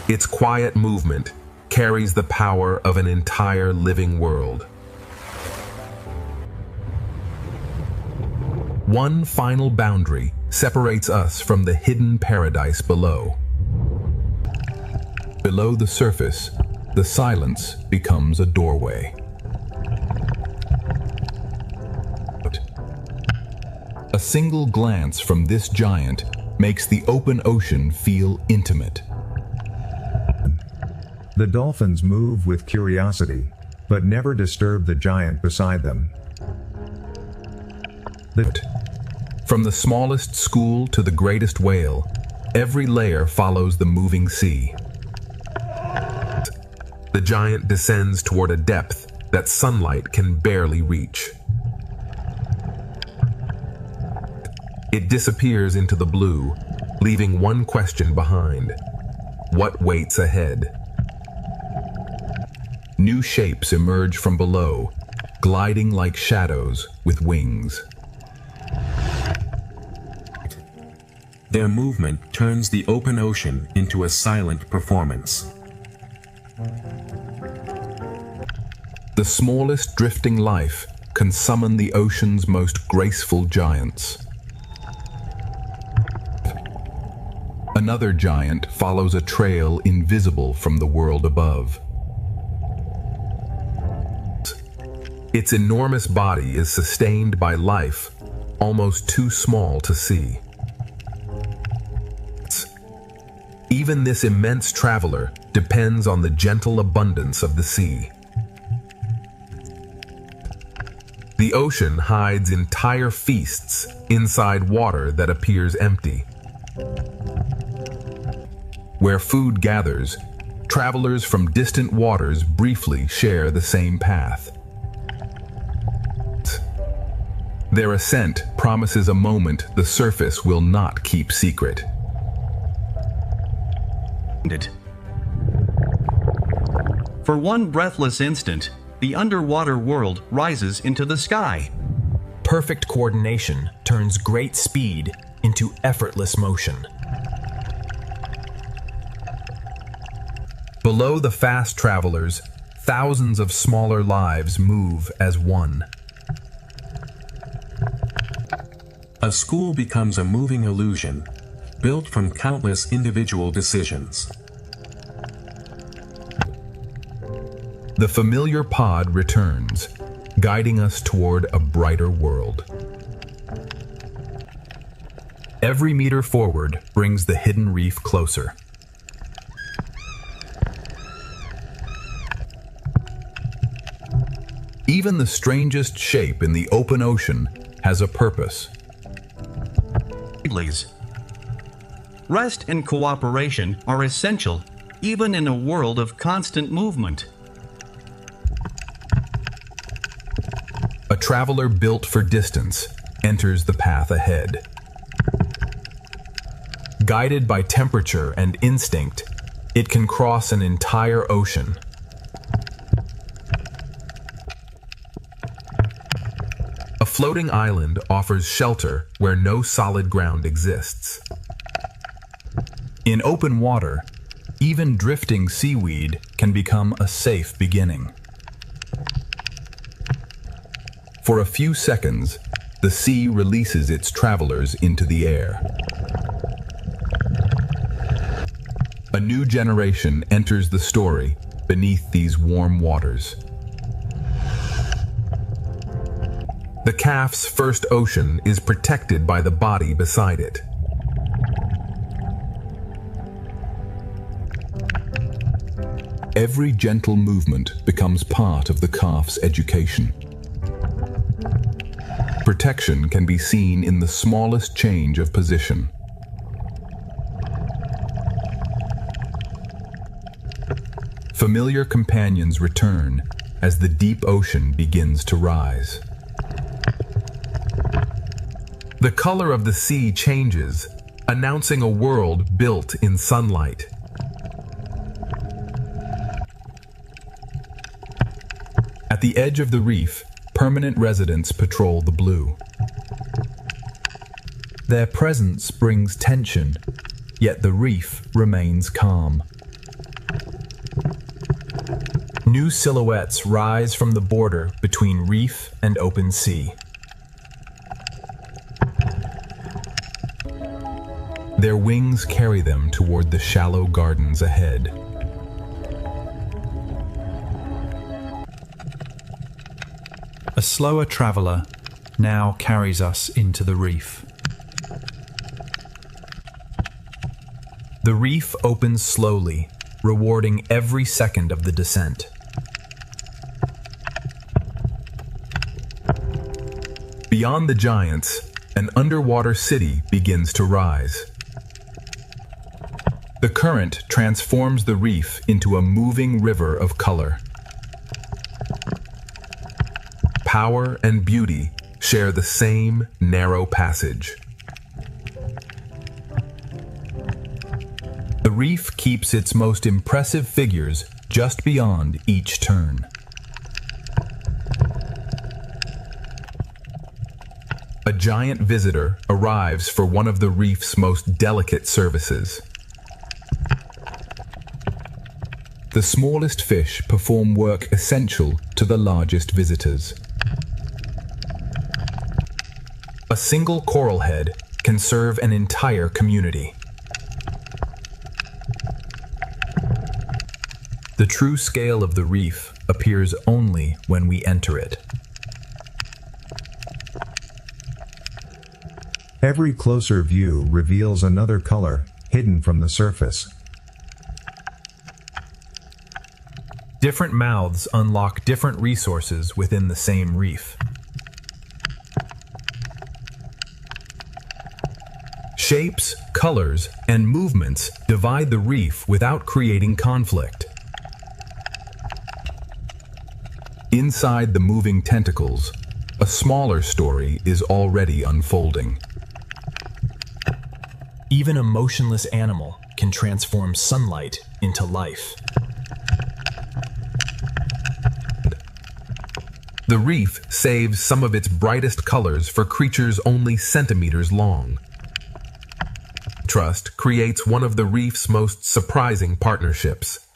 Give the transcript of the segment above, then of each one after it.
Its quiet movement carries the power of an entire living world. One final boundary separates us from the hidden paradise below. Below the surface, the silence becomes a doorway. A single glance from this giant makes the open ocean feel intimate. The dolphins move with curiosity, but never disturb the giant beside them. From the smallest school to the greatest whale, every layer follows the moving sea. The giant descends toward a depth that sunlight can barely reach. It disappears into the blue, leaving one question behind: what waits ahead? New shapes emerge from below, gliding like shadows with wings. Their movement turns the open ocean into a silent performance. The smallest drifting life can summon the ocean's most graceful giants. Another giant follows a trail invisible from the world above. Its enormous body is sustained by life almost too small to see. Even this immense traveler depends on the gentle abundance of the sea. The ocean hides entire feasts inside water that appears empty. Where food gathers, travelers from distant waters briefly share the same path. Their ascent promises a moment the surface will not keep secret. For one breathless instant, the underwater world rises into the sky. Perfect coordination turns great speed into effortless motion. Below the fast travelers, thousands of smaller lives move as one. A school becomes a moving illusion, built from countless individual decisions. The familiar pod returns, guiding us toward a brighter world. Every meter forward brings the hidden reef closer. Even the strangest shape in the open ocean has a purpose. Rest and cooperation are essential, even in a world of constant movement. A traveler built for distance enters the path ahead. Guided by temperature and instinct, it can cross an entire ocean. A floating island offers shelter where no solid ground exists. In open water, even drifting seaweed can become a safe beginning. For a few seconds, the sea releases its travelers into the air. A new generation enters the story beneath these warm waters. The calf's first ocean is protected by the body beside it. Every gentle movement becomes part of the calf's education. Protection can be seen in the smallest change of position. Familiar companions return as the deep ocean begins to rise. The color of the sea changes, announcing a world built in sunlight. At the edge of the reef, permanent residents patrol the blue. Their presence brings tension, yet the reef remains calm. New silhouettes rise from the border between reef and open sea. Their wings carry them toward the shallow gardens ahead. A slower traveler now carries us into the reef. The reef opens slowly, rewarding every second of the descent. Beyond the giants, an underwater city begins to rise. The current transforms the reef into a moving river of color. Power and beauty share the same narrow passage. The reef keeps its most impressive figures just beyond each turn. A giant visitor arrives for one of the reef's most delicate services. The smallest fish perform work essential to the largest visitors. A single coral head can serve an entire community. The true scale of the reef appears only when we enter it. Every closer view reveals another color, hidden from the surface. Different mouths unlock different resources within the same reef. Shapes, colors, and movements divide the reef without creating conflict. Inside the moving tentacles, a smaller story is already unfolding. Even a motionless animal can transform sunlight into life. The reef saves some of its brightest colors for creatures only centimeters long. Trust creates one of the reef's most surprising partnerships.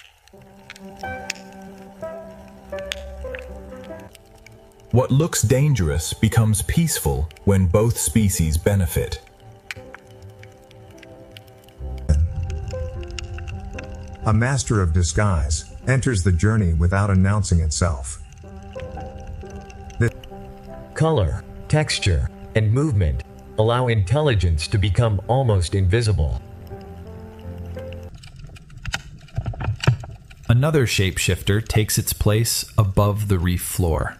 What looks dangerous becomes peaceful when both species benefit. A master of disguise enters the journey without announcing itself. Color, texture, and movement allow intelligence to become almost invisible. Another shapeshifter takes its place above the reef floor.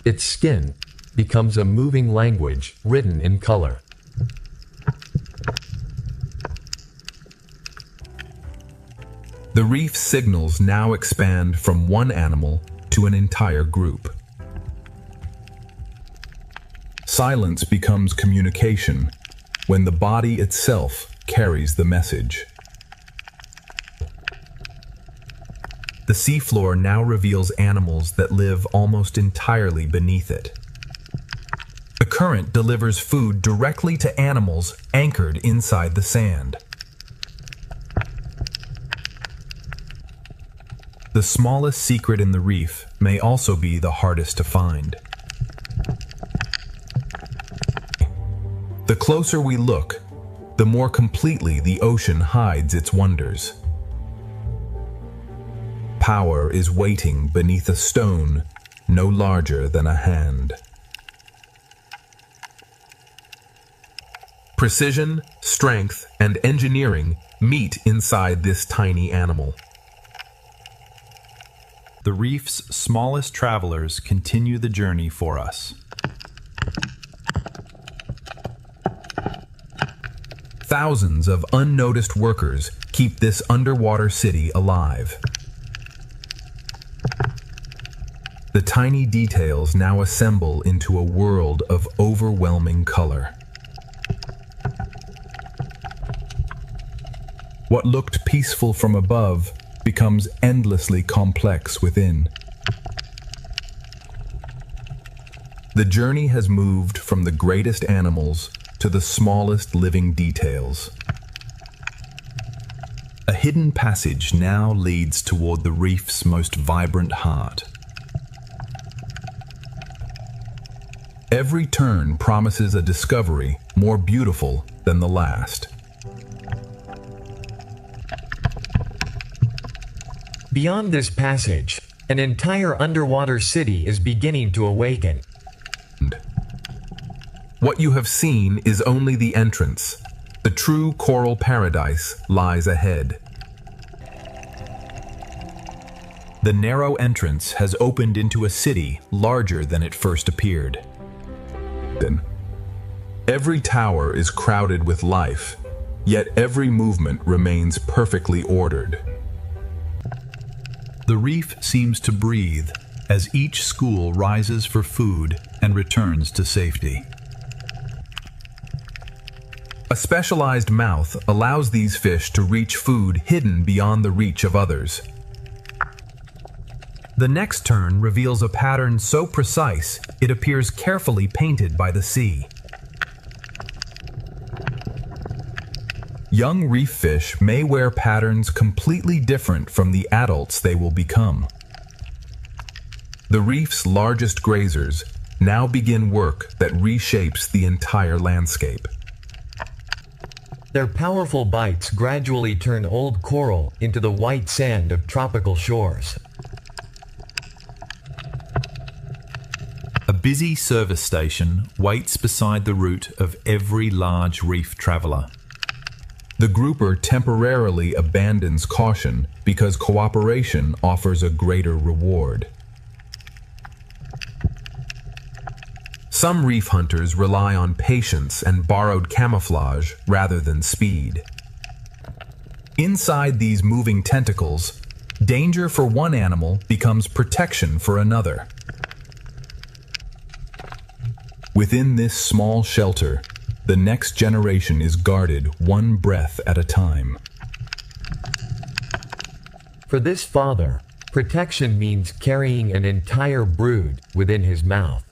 Its skin becomes a moving language written in color. The reef's signals now expand from one animal to an entire group. Silence becomes communication when the body itself carries the message. The seafloor now reveals animals that live almost entirely beneath it. The current delivers food directly to animals anchored inside the sand. The smallest secret in the reef may also be the hardest to find. The closer we look, the more completely the ocean hides its wonders. Power is waiting beneath a stone no larger than a hand. Precision, strength, and engineering meet inside this tiny animal. The reef's smallest travelers continue the journey for us. Thousands of unnoticed workers keep this underwater city alive. The tiny details now assemble into a world of overwhelming color. What looked peaceful from above becomes endlessly complex within. The journey has moved from the greatest animals to the smallest living details. A hidden passage now leads toward the reef's most vibrant heart. Every turn promises a discovery more beautiful than the last. Beyond this passage, an entire underwater city is beginning to awaken. What you have seen is only the entrance. The true coral paradise lies ahead. The narrow entrance has opened into a city larger than it first appeared. Every tower is crowded with life, yet every movement remains perfectly ordered. The reef seems to breathe as each school rises for food and returns to safety. A specialized mouth allows these fish to reach food hidden beyond the reach of others. The next turn reveals a pattern so precise it appears carefully painted by the sea. Young reef fish may wear patterns completely different from the adults they will become. The reef's largest grazers now begin work that reshapes the entire landscape. Their powerful bites gradually turn old coral into the white sand of tropical shores. A busy service station waits beside the route of every large reef traveler. The grouper temporarily abandons caution because cooperation offers a greater reward. Some reef hunters rely on patience and borrowed camouflage rather than speed. Inside these moving tentacles, danger for one animal becomes protection for another. Within this small shelter, the next generation is guarded one breath at a time. For this father, protection means carrying an entire brood within his mouth.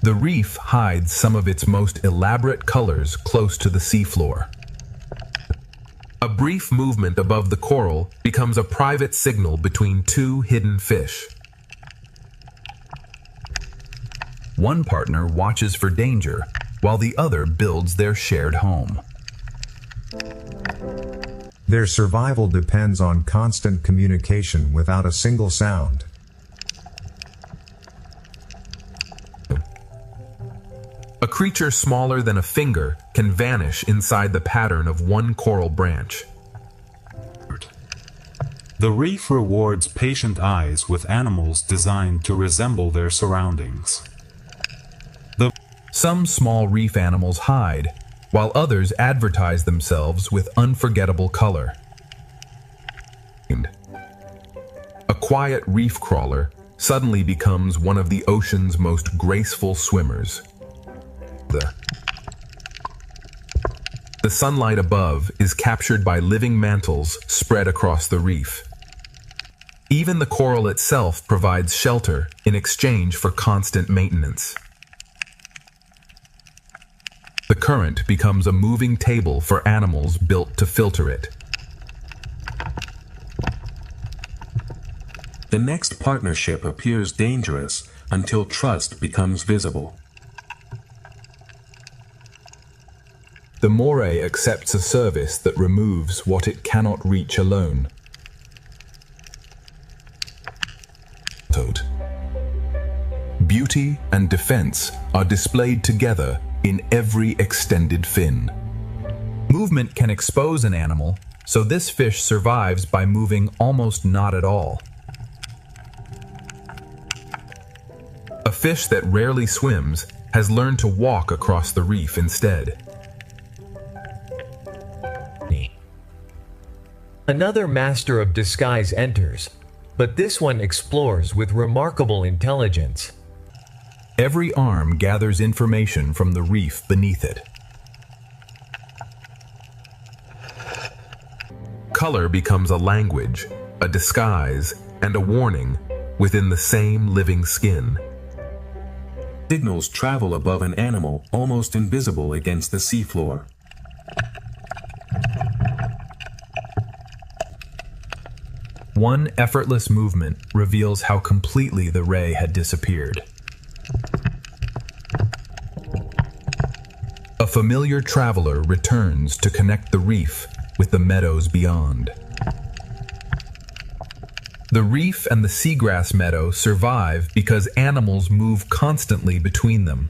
The reef hides some of its most elaborate colors close to the seafloor. A brief movement above the coral becomes a private signal between two hidden fish. One partner watches for danger, while the other builds their shared home. Their survival depends on constant communication without a single sound. A creature smaller than a finger can vanish inside the pattern of one coral branch. The reef rewards patient eyes with animals designed to resemble their surroundings. Some small reef animals hide, while others advertise themselves with unforgettable color. A quiet reef crawler suddenly becomes one of the ocean's most graceful swimmers. The sunlight above is captured by living mantles spread across the reef. Even the coral itself provides shelter in exchange for constant maintenance. The current becomes a moving table for animals built to filter it. The next partnership appears dangerous until trust becomes visible. The moray accepts a service that removes what it cannot reach alone. Beauty and defense are displayed together in every extended fin. Movement can expose an animal, so this fish survives by moving almost not at all. A fish that rarely swims has learned to walk across the reef instead. Another master of disguise enters, but this one explores with remarkable intelligence. Every arm gathers information from the reef beneath it. Color becomes a language, a disguise, and a warning within the same living skin. Signals travel above an animal almost invisible against the seafloor. One effortless movement reveals how completely the ray had disappeared. A familiar traveler returns to connect the reef with the meadows beyond. The reef and the seagrass meadow survive because animals move constantly between them.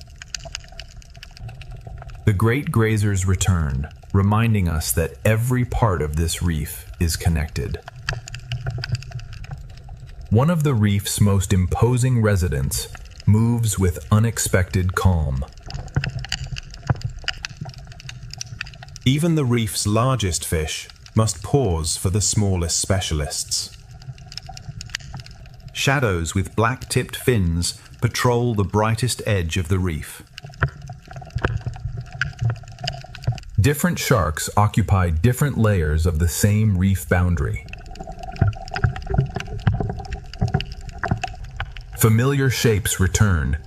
The great grazers return, reminding us that every part of this reef is connected. One of the reef's most imposing residents moves with unexpected calm. Even the reef's largest fish must pause for the smallest specialists. Shadows with black-tipped fins patrol the brightest edge of the reef. Different sharks occupy different layers of the same reef boundary. Familiar shapes return,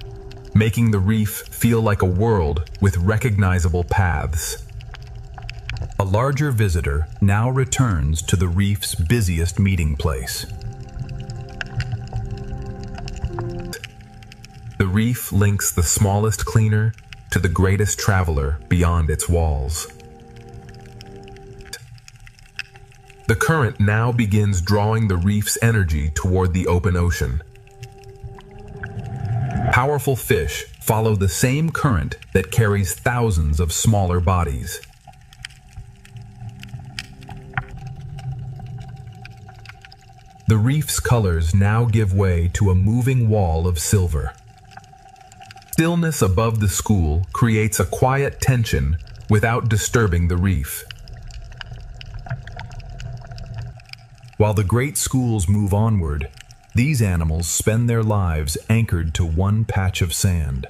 making the reef feel like a world with recognizable paths. A larger visitor now returns to the reef's busiest meeting place. The reef links the smallest cleaner to the greatest traveler beyond its walls. The current now begins drawing the reef's energy toward the open ocean. Powerful fish follow the same current that carries thousands of smaller bodies. The reef's colors now give way to a moving wall of silver. Stillness above the school creates a quiet tension without disturbing the reef. While the great schools move onward, these animals spend their lives anchored to one patch of sand.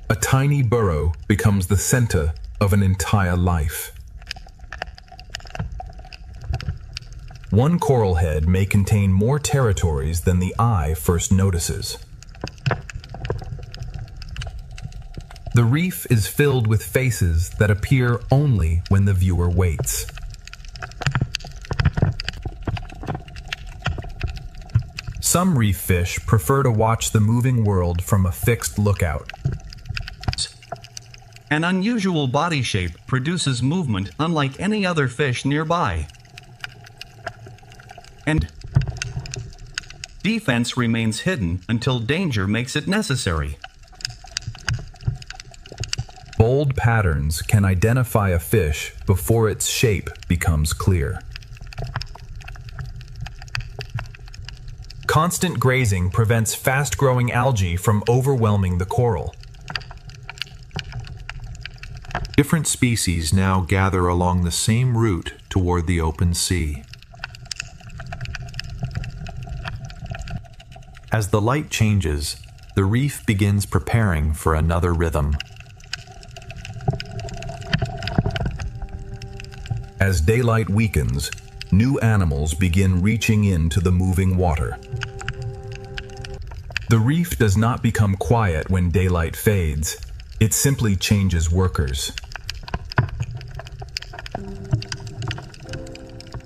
A tiny burrow becomes the center of an entire life. One coral head may contain more territories than the eye first notices. The reef is filled with faces that appear only when the viewer waits. Some reef fish prefer to watch the moving world from a fixed lookout. An unusual body shape produces movement unlike any other fish nearby. And defense remains hidden until danger makes it necessary. Bold patterns can identify a fish before its shape becomes clear. Constant grazing prevents fast-growing algae from overwhelming the coral. Different species now gather along the same route toward the open sea. As the light changes, the reef begins preparing for another rhythm. As daylight weakens, new animals begin reaching into the moving water. The reef does not become quiet when daylight fades, it simply changes workers.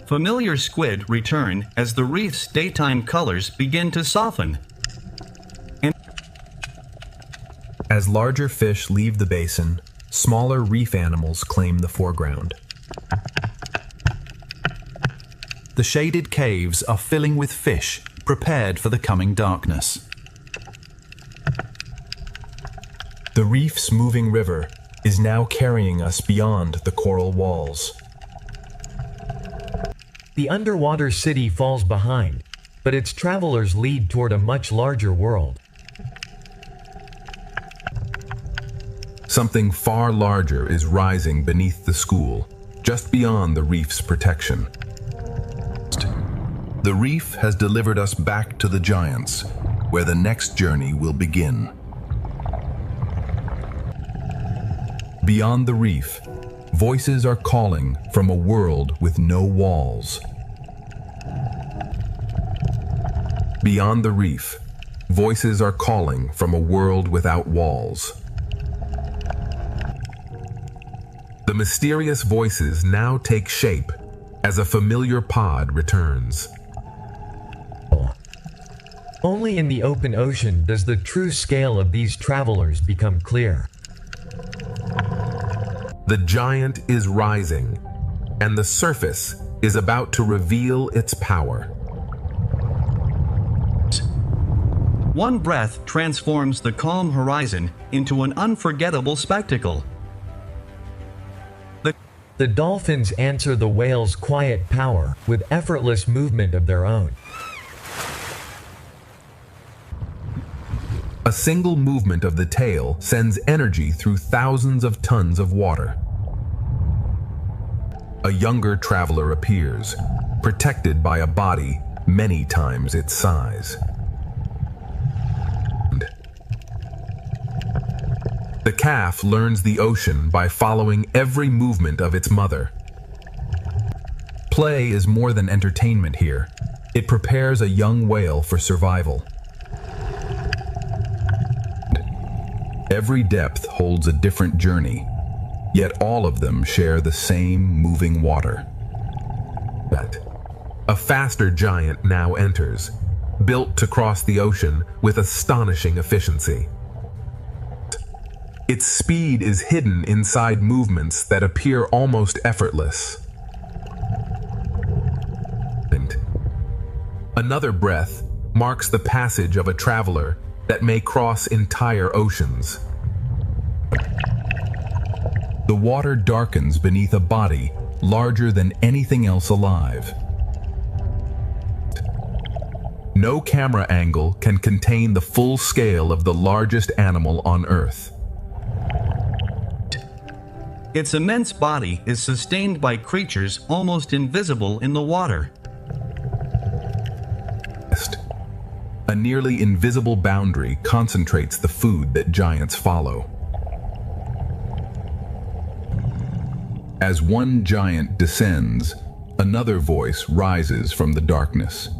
Familiar squid return as the reef's daytime colors begin to soften. As larger fish leave the basin, smaller reef animals claim the foreground. The shaded caves are filling with fish, prepared for the coming darkness. The reef's moving river is now carrying us beyond the coral walls. The underwater city falls behind, but its travelers lead toward a much larger world. Something far larger is rising beneath the school, just beyond the reef's protection. The reef has delivered us back to the giants, where the next journey will begin. Beyond the reef, voices are calling from a world with no walls. Beyond the reef, voices are calling from a world without walls. The mysterious voices now take shape as a familiar pod returns. Only in the open ocean does the true scale of these travelers become clear. The giant is rising, and the surface is about to reveal its power. One breath transforms the calm horizon into an unforgettable spectacle. The dolphins answer the whale's quiet power with effortless movement of their own. A single movement of the tail sends energy through thousands of tons of water. A younger traveler appears, protected by a body many times its size. The calf learns the ocean by following every movement of its mother. Play is more than entertainment here. It prepares a young whale for survival. Every depth holds a different journey, yet all of them share the same moving water. A faster giant now enters, built to cross the ocean with astonishing efficiency. Its speed is hidden inside movements that appear almost effortless. Another breath marks the passage of a traveler that may cross entire oceans. The water darkens beneath a body larger than anything else alive. No camera angle can contain the full scale of the largest animal on Earth. Its immense body is sustained by creatures almost invisible in the water. A nearly invisible boundary concentrates the food that giants follow. As one giant descends, another voice rises from the darkness.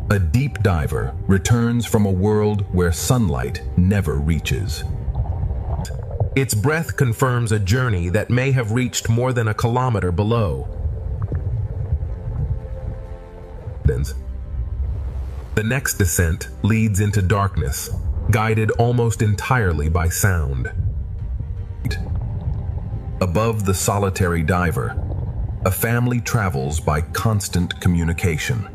A deep diver returns from a world where sunlight never reaches. Its breath confirms a journey that may have reached more than a kilometer below. The next descent leads into darkness, guided almost entirely by sound. Above the solitary diver, a family travels by constant communication.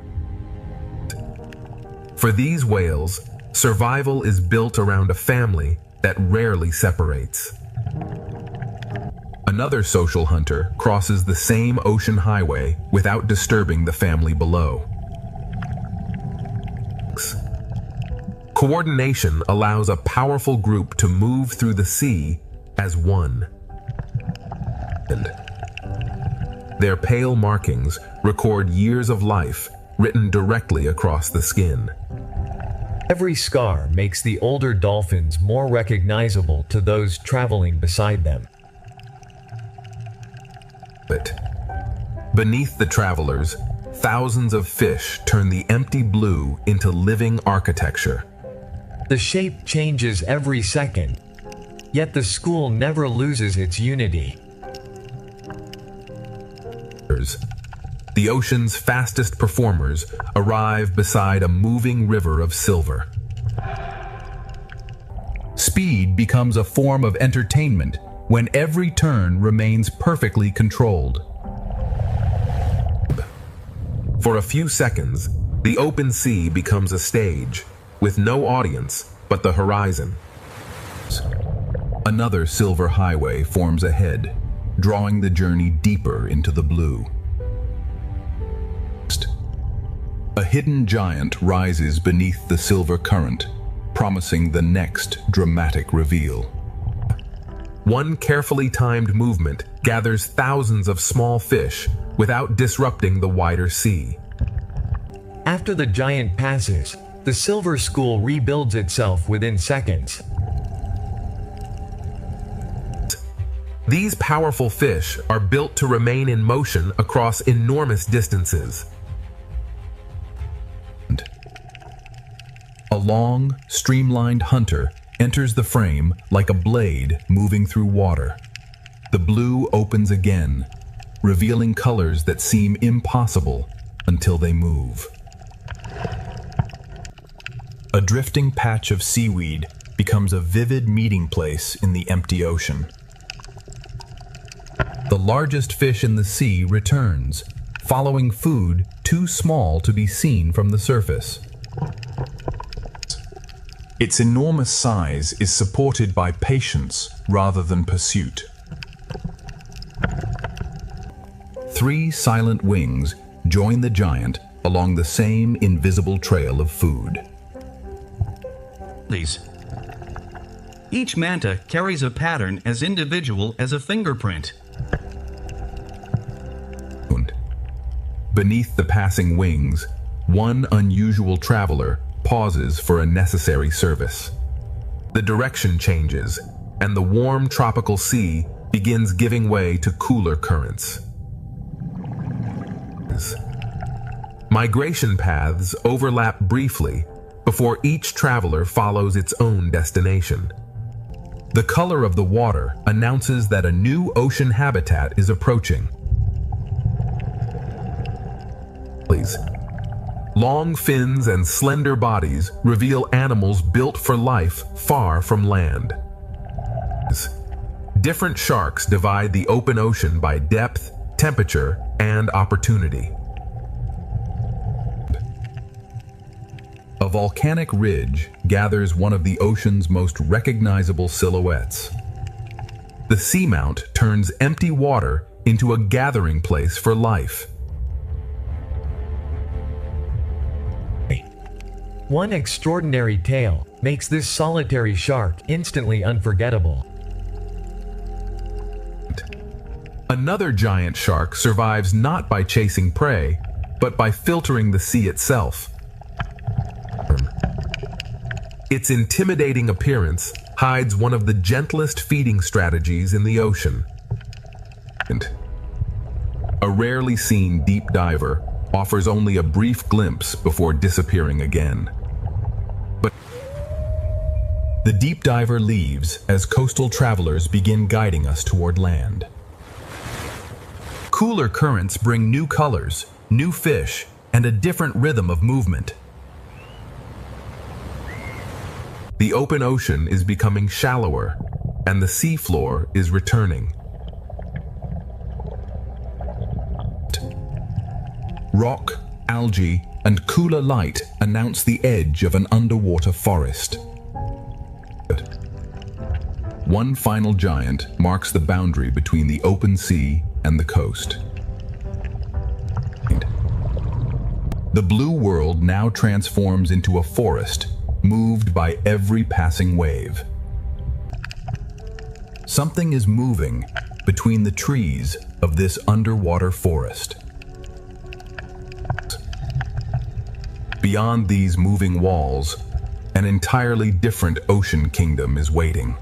For these whales, survival is built around a family that rarely separates. Another social hunter crosses the same ocean highway without disturbing the family below. Coordination allows a powerful group to move through the sea as one. Their pale markings record years of life written directly across the skin. Every scar makes the older dolphins more recognizable to those traveling beside them. But beneath the travelers, thousands of fish turn the empty blue into living architecture. The shape changes every second, yet the school never loses its unity. The ocean's fastest performers arrive beside a moving river of silver. Speed becomes a form of entertainment when every turn remains perfectly controlled. For a few seconds, the open sea becomes a stage, with no audience but the horizon. Another silver highway forms ahead, drawing the journey deeper into the blue. A hidden giant rises beneath the silver current, promising the next dramatic reveal. One carefully timed movement gathers thousands of small fish without disrupting the wider sea. After the giant passes, the silver school rebuilds itself within seconds. These powerful fish are built to remain in motion across enormous distances. long, streamlined hunter enters the frame like a blade moving through water. The blue opens again, revealing colors that seem impossible until they move. A drifting patch of seaweed becomes a vivid meeting place in the empty ocean. The largest fish in the sea returns, following food too small to be seen from the surface. Its enormous size is supported by patience rather than pursuit. 3 silent wings join the giant along the same invisible trail of food. Each manta carries a pattern as individual as a fingerprint. Beneath the passing wings, one unusual traveler pauses for a necessary service. The direction changes, and the warm tropical sea begins giving way to cooler currents. Migration paths overlap briefly before each traveler follows its own destination. The color of the water announces that a new ocean habitat is approaching. Long fins and slender bodies reveal animals built for life far from land. Different sharks divide the open ocean by depth, temperature, and opportunity. A volcanic ridge gathers one of the ocean's most recognizable silhouettes. The seamount turns empty water into a gathering place for life. One extraordinary tale makes this solitary shark instantly unforgettable. Another giant shark survives not by chasing prey, but by filtering the sea itself. Its intimidating appearance hides one of the gentlest feeding strategies in the ocean. A rarely seen deep diver offers only a brief glimpse before disappearing again. But the deep diver leaves as coastal travelers begin guiding us toward land. Cooler currents bring new colors, new fish, and a different rhythm of movement. The open ocean is becoming shallower, and the seafloor is returning. Rock, algae, and cooler light announce the edge of an underwater forest. One final giant marks the boundary between the open sea and the coast. The blue world now transforms into a forest, moved by every passing wave. Something is moving between the trees of this underwater forest. Beyond these moving walls, an entirely different ocean kingdom is waiting.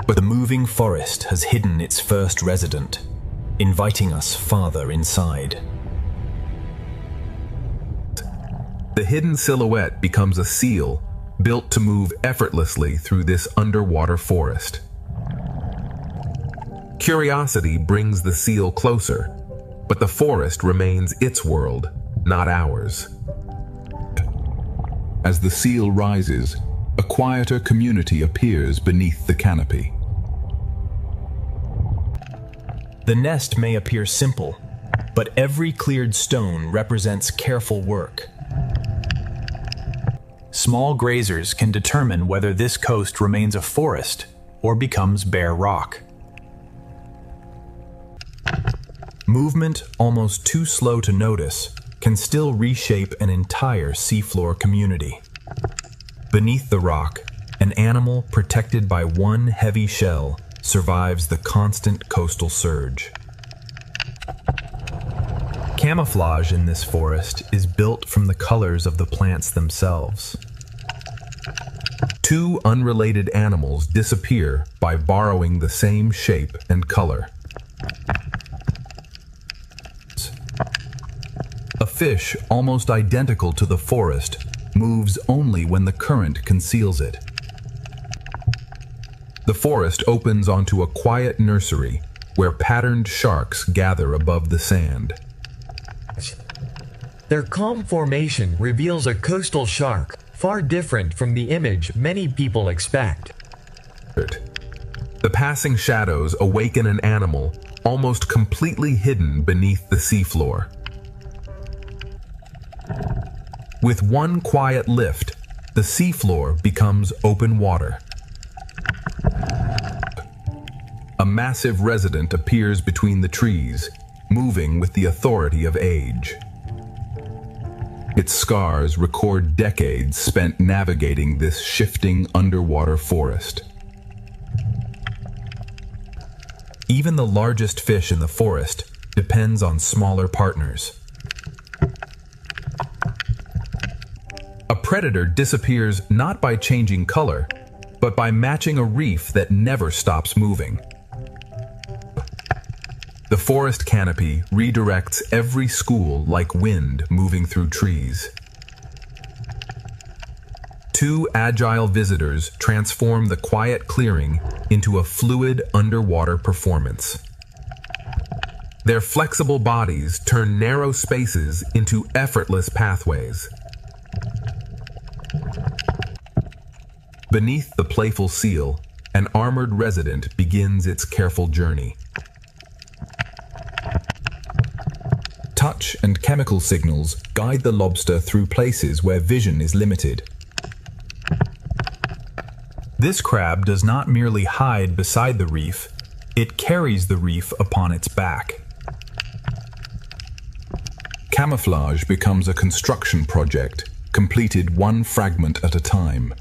But the moving forest has hidden its first resident, inviting us farther inside. The hidden silhouette becomes a seal built to move effortlessly through this underwater forest. Curiosity brings the seal closer, but the forest remains its world, not ours. As the seal rises, a quieter community appears beneath the canopy. The nest may appear simple, but every cleared stone represents careful work. Small grazers can determine whether this coast remains a forest or becomes bare rock. Movement almost too slow to notice can still reshape an entire seafloor community. Beneath the rock, an animal protected by one heavy shell survives the constant coastal surge. Camouflage in this forest is built from the colors of the plants themselves. Two unrelated animals disappear by borrowing the same shape and color. A fish almost identical to the forest moves only when the current conceals it. The forest opens onto a quiet nursery where patterned sharks gather above the sand. Their calm formation reveals a coastal shark, far different from the image many people expect. The passing shadows awaken an animal almost completely hidden beneath the seafloor. With one quiet lift, the seafloor becomes open water. A massive resident appears between the trees, moving with the authority of age. Its scars record decades spent navigating this shifting underwater forest. Even the largest fish in the forest depends on smaller partners. A predator disappears not by changing color, but by matching a reef that never stops moving. The forest canopy redirects every school like wind moving through trees. Two agile visitors transform the quiet clearing into a fluid underwater performance. Their flexible bodies turn narrow spaces into effortless pathways. Beneath the playful seal, an armored resident begins its careful journey. Touch and chemical signals guide the lobster through places where vision is limited. This crab does not merely hide beside the reef, it carries the reef upon its back. Camouflage becomes a construction project, completed one fragment at a time.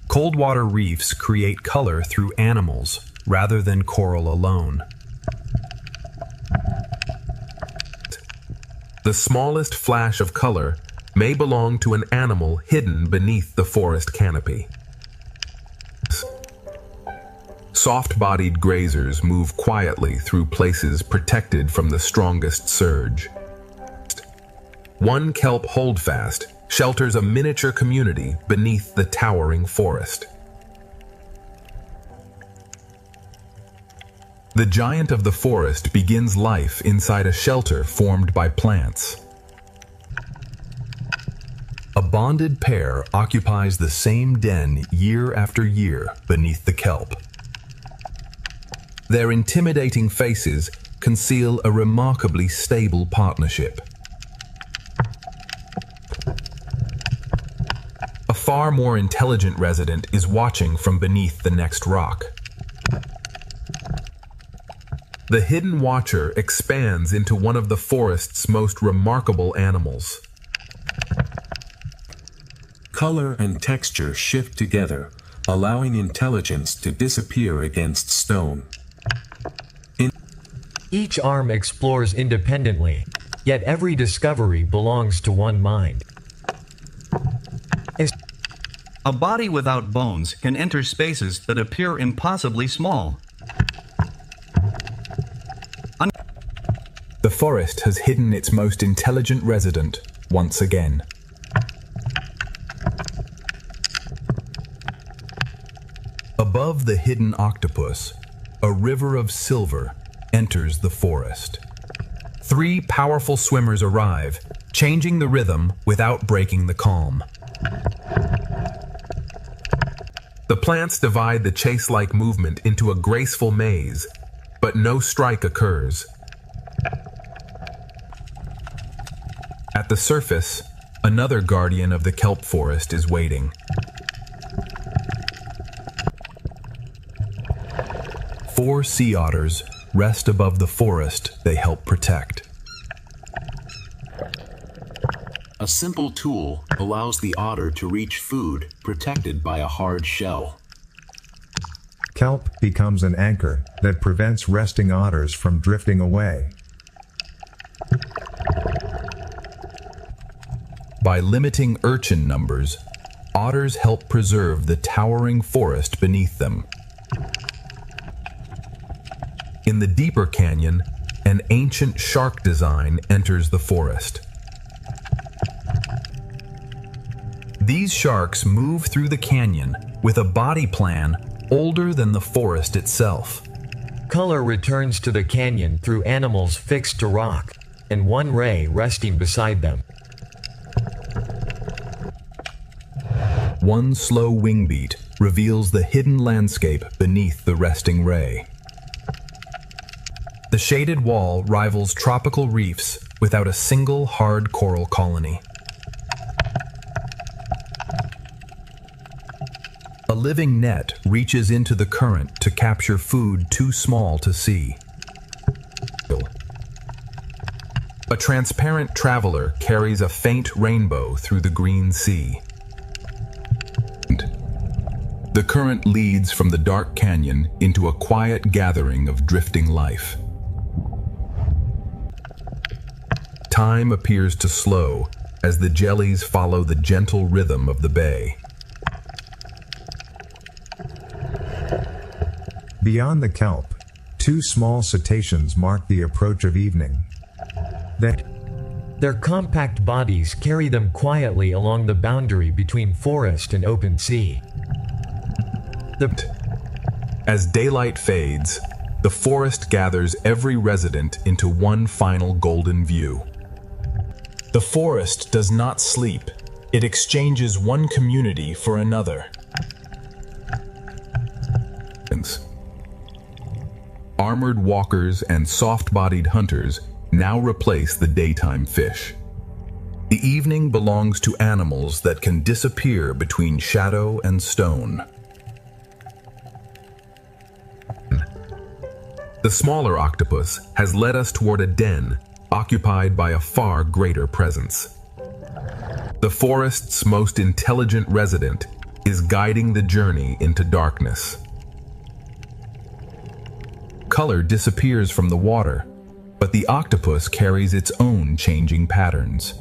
Cold-water reefs create color through animals rather than coral alone. The smallest flash of color may belong to an animal hidden beneath the forest canopy. Soft-bodied grazers move quietly through places protected from the strongest surge. One kelp holdfast shelters a miniature community beneath the towering forest. The giant of the forest begins life inside a shelter formed by plants. A bonded pair occupies the same den year after year beneath the kelp. Their intimidating faces conceal a remarkably stable partnership. A far more intelligent resident is watching from beneath the next rock. The hidden watcher expands into one of the forest's most remarkable animals. Color and texture shift together, allowing intelligence to disappear against stone. Each arm explores independently, yet every discovery belongs to one mind. A body without bones can enter spaces that appear impossibly small. The forest has hidden its most intelligent resident once again. Above the hidden octopus, a river of silver enters the forest. Three powerful swimmers arrive, changing the rhythm without breaking the calm. The plants divide the chase-like movement into a graceful maze, but no strike occurs. At the surface, another guardian of the kelp forest is waiting. Four sea otters rest above the forest they help protect. A simple tool allows the otter to reach food protected by a hard shell. Kelp becomes an anchor that prevents resting otters from drifting away. By limiting urchin numbers, otters help preserve the towering forest beneath them. In the deeper canyon, an ancient shark design enters the forest. These sharks move through the canyon with a body plan older than the forest itself. Color returns to the canyon through animals fixed to rock, and one ray resting beside them. One slow wing beat reveals the hidden landscape beneath the resting ray. The shaded wall rivals tropical reefs without a single hard coral colony. A living net reaches into the current to capture food too small to see. A transparent traveler carries a faint rainbow through the green sea. The current leads from the dark canyon into a quiet gathering of drifting life. Time appears to slow as the jellies follow the gentle rhythm of the bay. Beyond the kelp, two small cetaceans mark the approach of evening. Their compact bodies carry them quietly along the boundary between forest and open sea. As daylight fades, the forest gathers every resident into one final golden view. The forest does not sleep. It exchanges one community for another. Armored walkers and soft-bodied hunters now replace the daytime fish. The evening belongs to animals that can disappear between shadow and stone. The smaller octopus has led us toward a den occupied by a far greater presence. The forest's most intelligent resident is guiding the journey into darkness. Color disappears from the water, but the octopus carries its own changing patterns.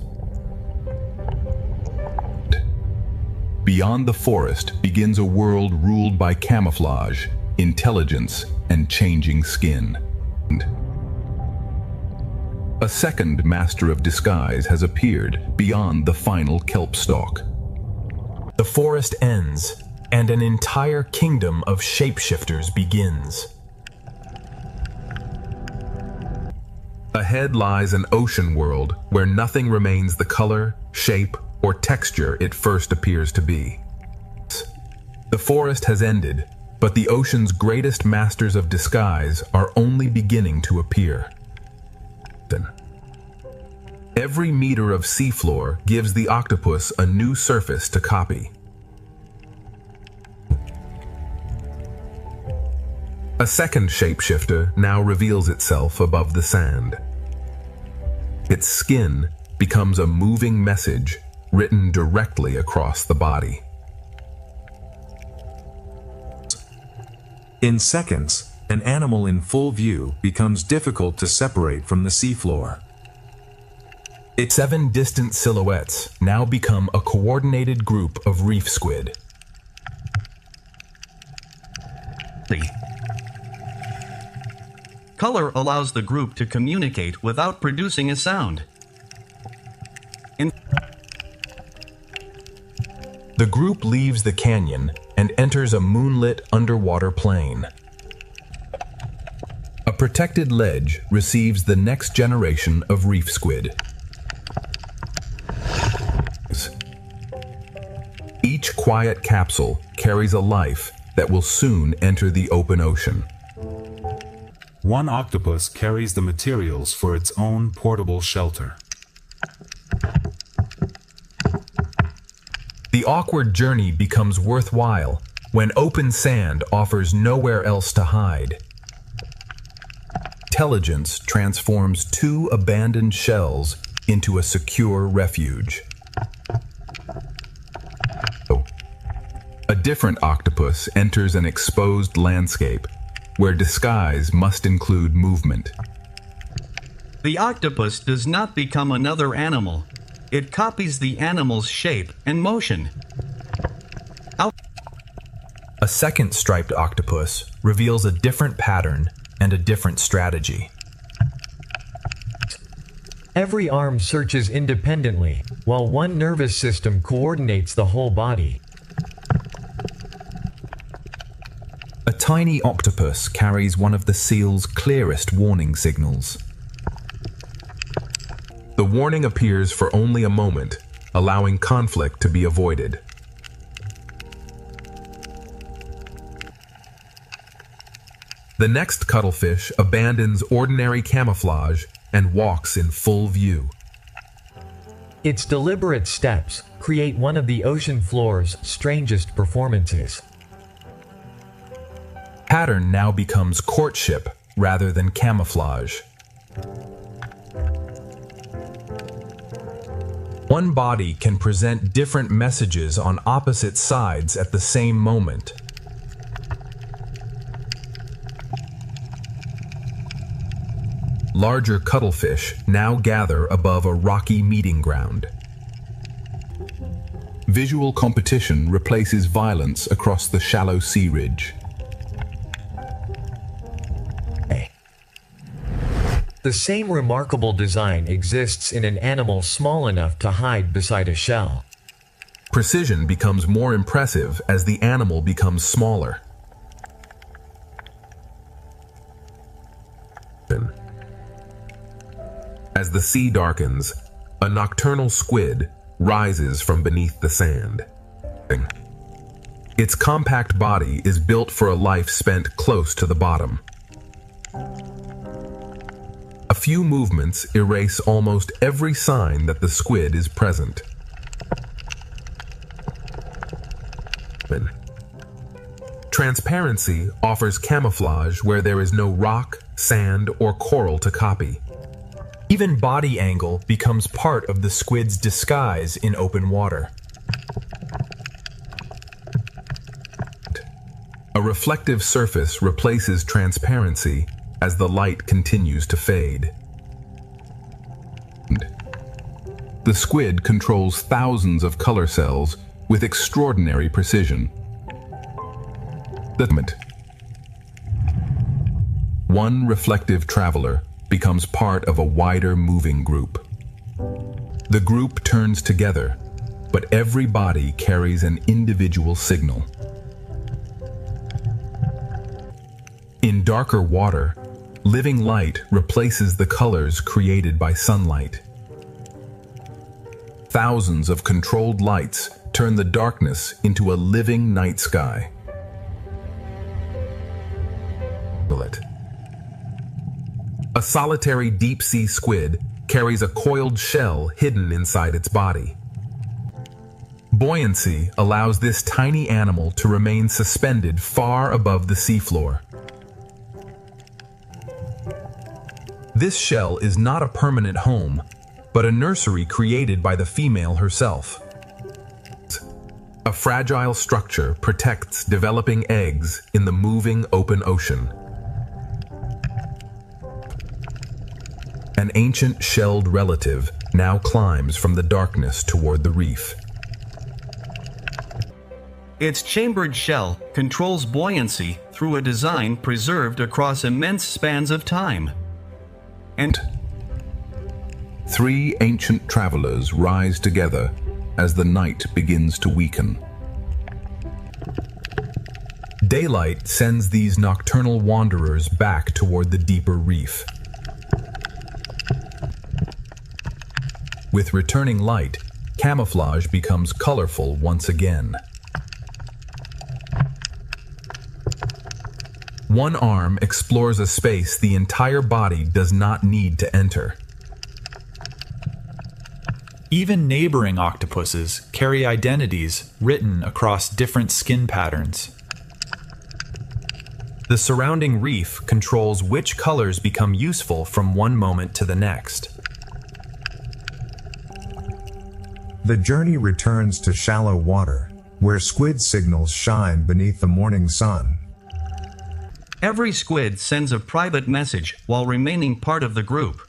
Beyond the forest begins a world ruled by camouflage, intelligence, and changing skin. A second master of disguise has appeared beyond the final kelp stalk. The forest ends, and an entire kingdom of shapeshifters begins. Ahead lies an ocean world where nothing remains the color, shape, or texture it first appears to be. The forest has ended, but the ocean's greatest masters of disguise are only beginning to appear. Every meter of seafloor gives the octopus a new surface to copy. A second shapeshifter now reveals itself above the sand. Its skin becomes a moving message written directly across the body. In seconds, an animal in full view becomes difficult to separate from the seafloor. Its 7 distant silhouettes now become a coordinated group of reef squid. Color allows the group to communicate without producing a sound. The group leaves the canyon and enters a moonlit underwater plain. A protected ledge receives the next generation of reef squid. Each quiet capsule carries a life that will soon enter the open ocean. One octopus carries the materials for its own portable shelter. The awkward journey becomes worthwhile when open sand offers nowhere else to hide. Intelligence transforms 2 abandoned shells into a secure refuge. A different octopus enters an exposed landscape where disguise must include movement. The octopus does not become another animal. It copies the animal's shape and motion. A second striped octopus reveals a different pattern and a different strategy. Every arm searches independently, while one nervous system coordinates the whole body. A tiny octopus carries one of the seal's clearest warning signals. The warning appears for only a moment, allowing conflict to be avoided. The next cuttlefish abandons ordinary camouflage and walks in full view. Its deliberate steps create one of the ocean floor's strangest performances. Pattern now becomes courtship rather than camouflage. One body can present different messages on opposite sides at the same moment. Larger cuttlefish now gather above a rocky meeting ground. Visual competition replaces violence across the shallow sea ridge. The same remarkable design exists in an animal small enough to hide beside a shell. Precision becomes more impressive as the animal becomes smaller. As the sea darkens, a nocturnal squid rises from beneath the sand. Its compact body is built for a life spent close to the bottom. A few movements erase almost every sign that the squid is present. Transparency offers camouflage where there is no rock, sand, or coral to copy. Even body angle becomes part of the squid's disguise in open water. A reflective surface replaces transparency as the light continues to fade. The squid controls thousands of color cells with extraordinary precision. One reflective traveler becomes part of a wider moving group. The group turns together, but every body carries an individual signal. In darker water, living light replaces the colors created by sunlight. Thousands of controlled lights turn the darkness into a living night sky. A solitary deep-sea squid carries a coiled shell hidden inside its body. Buoyancy allows this tiny animal to remain suspended far above the seafloor. This shell is not a permanent home, but a nursery created by the female herself. A fragile structure protects developing eggs in the moving open ocean. An ancient shelled relative now climbs from the darkness toward the reef. Its chambered shell controls buoyancy through a design preserved across immense spans of time. And three ancient travelers rise together as the night begins to weaken. Daylight sends these nocturnal wanderers back toward the deeper reef. With returning light, camouflage becomes colorful once again. One arm explores a space the entire body does not need to enter. Even neighboring octopuses carry identities written across different skin patterns. The surrounding reef controls which colors become useful from one moment to the next. The journey returns to shallow water, where squid signals shine beneath the morning sun. every squid sends a private message while remaining part of the group.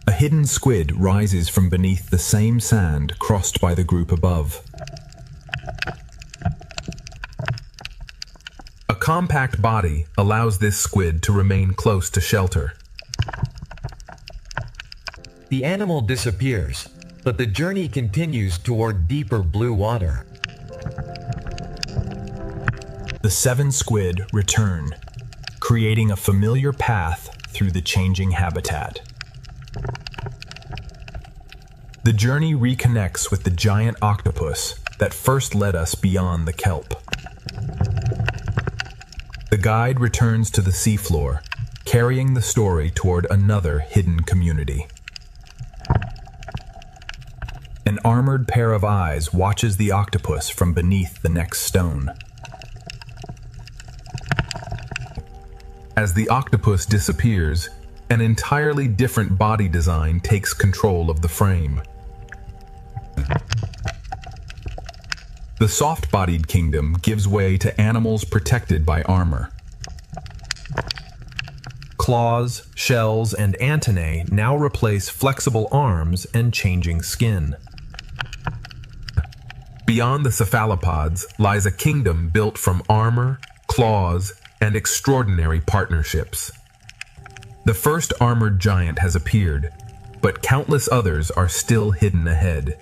A hidden squid rises from beneath the same sand crossed by the group above. A compact body allows this squid to remain close to shelter. The animal disappears, but the journey continues toward deeper blue water. The 7 squid return, creating a familiar path through the changing habitat. The journey reconnects with the giant octopus that first led us beyond the kelp. The guide returns to the seafloor, carrying the story toward another hidden community. An armored pair of eyes watches the octopus from beneath the next stone. As the octopus disappears, an entirely different body design takes control of the frame. The soft-bodied kingdom gives way to animals protected by armor. Claws, shells, and antennae now replace flexible arms and changing skin. Beyond the cephalopods lies a kingdom built from armor, claws, and extraordinary partnerships. The first armored giant has appeared, but countless others are still hidden ahead.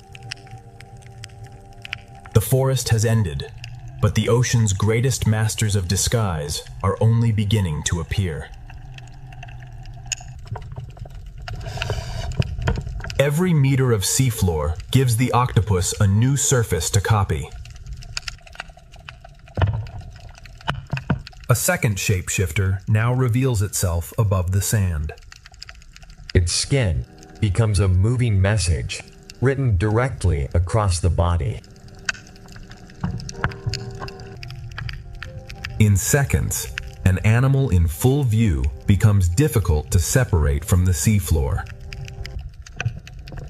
The forest has ended, but the ocean's greatest masters of disguise are only beginning to appear. Every meter of seafloor gives the octopus a new surface to copy. A second shapeshifter now reveals itself above the sand. Its skin becomes a moving message, written directly across the body. In seconds, an animal in full view becomes difficult to separate from the seafloor.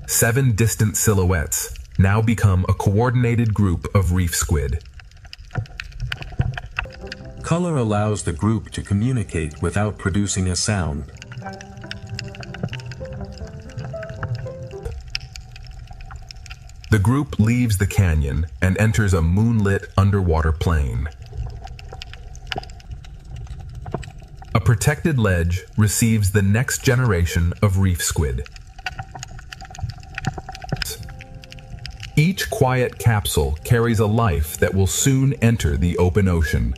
7 distant silhouettes now become a coordinated group of reef squid. Color allows the group to communicate without producing a sound. The group leaves the canyon and enters a moonlit underwater plain. A protected ledge receives the next generation of reef squid. Each quiet capsule carries a life that will soon enter the open ocean.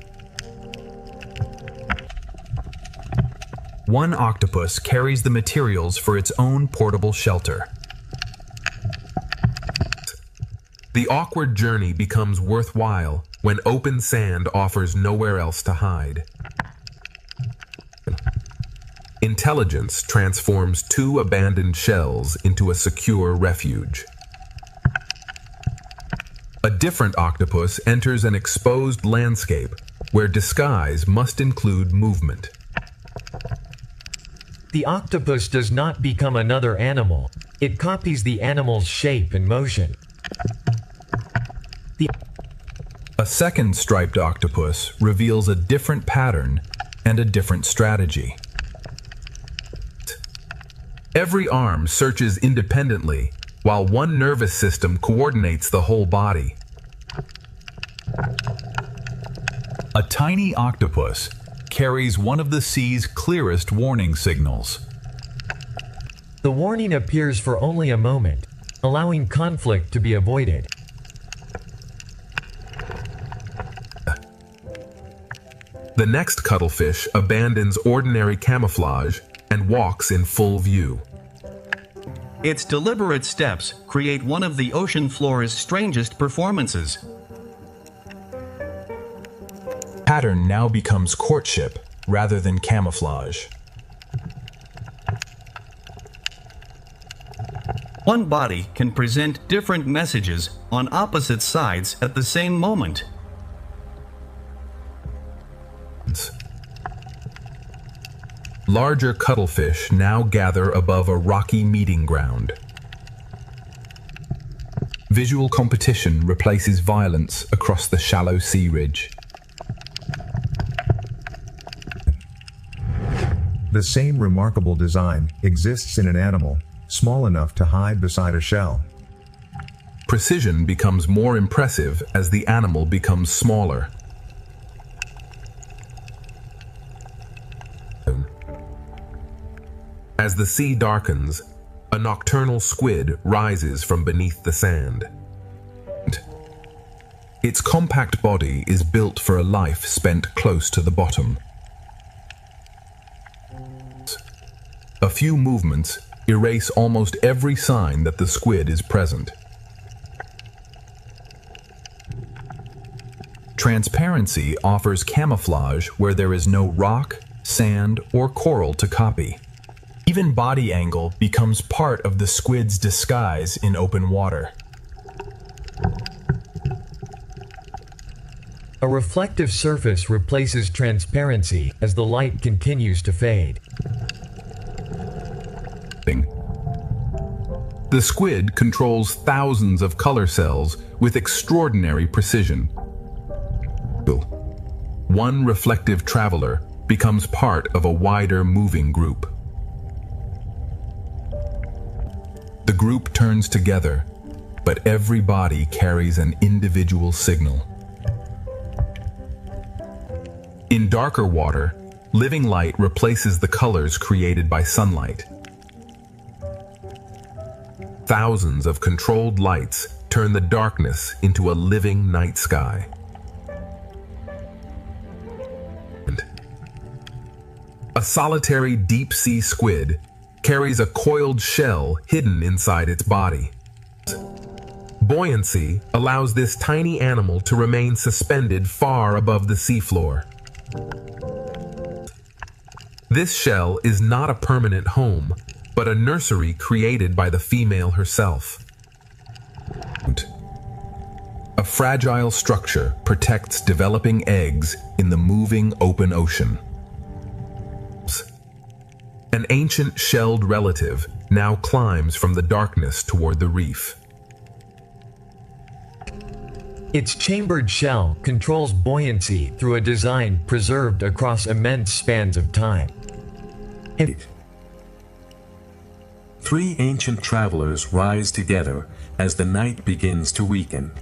One octopus carries the materials for its own portable shelter. The awkward journey becomes worthwhile when open sand offers nowhere else to hide. Intelligence transforms 2 abandoned shells into a secure refuge. A different octopus enters an exposed landscape where disguise must include movement. The octopus does not become another animal. It copies the animal's shape and motion. A second striped octopus reveals a different pattern and a different strategy. Every arm searches independently, while one nervous system coordinates the whole body. A tiny octopus carries one of the sea's clearest warning signals. The warning appears for only a moment, allowing conflict to be avoided. The next cuttlefish abandons ordinary camouflage and walks in full view. Its deliberate steps create one of the ocean floor's strangest performances. Pattern now becomes courtship rather than camouflage. One body can present different messages on opposite sides at the same moment. Larger cuttlefish now gather above a rocky meeting ground. Visual competition replaces violence across the shallow sea ridge. The same remarkable design exists in an animal, small enough to hide beside a shell. Precision becomes more impressive as the animal becomes smaller. As the sea darkens, a nocturnal squid rises from beneath the sand. Its compact body is built for a life spent close to the bottom. A few movements erase almost every sign that the squid is present. Transparency offers camouflage where there is no rock, sand, or coral to copy. Even body angle becomes part of the squid's disguise in open water. A reflective surface replaces transparency as the light continues to fade. The squid controls thousands of color cells with extraordinary precision. One reflective traveler becomes part of a wider moving group. The group turns together, but every body carries an individual signal. In darker water, living light replaces the colors created by sunlight. Thousands of controlled lights turn the darkness into a living night sky. A solitary deep-sea squid carries a coiled shell hidden inside its body. Buoyancy allows this tiny animal to remain suspended far above the seafloor. This shell is not a permanent home, but a nursery created by the female herself. A fragile structure protects developing eggs in the moving open ocean. An ancient shelled relative now climbs from the darkness toward the reef. Its chambered shell controls buoyancy through a design preserved across immense spans of time. Three ancient travelers rise together as the night begins to weaken.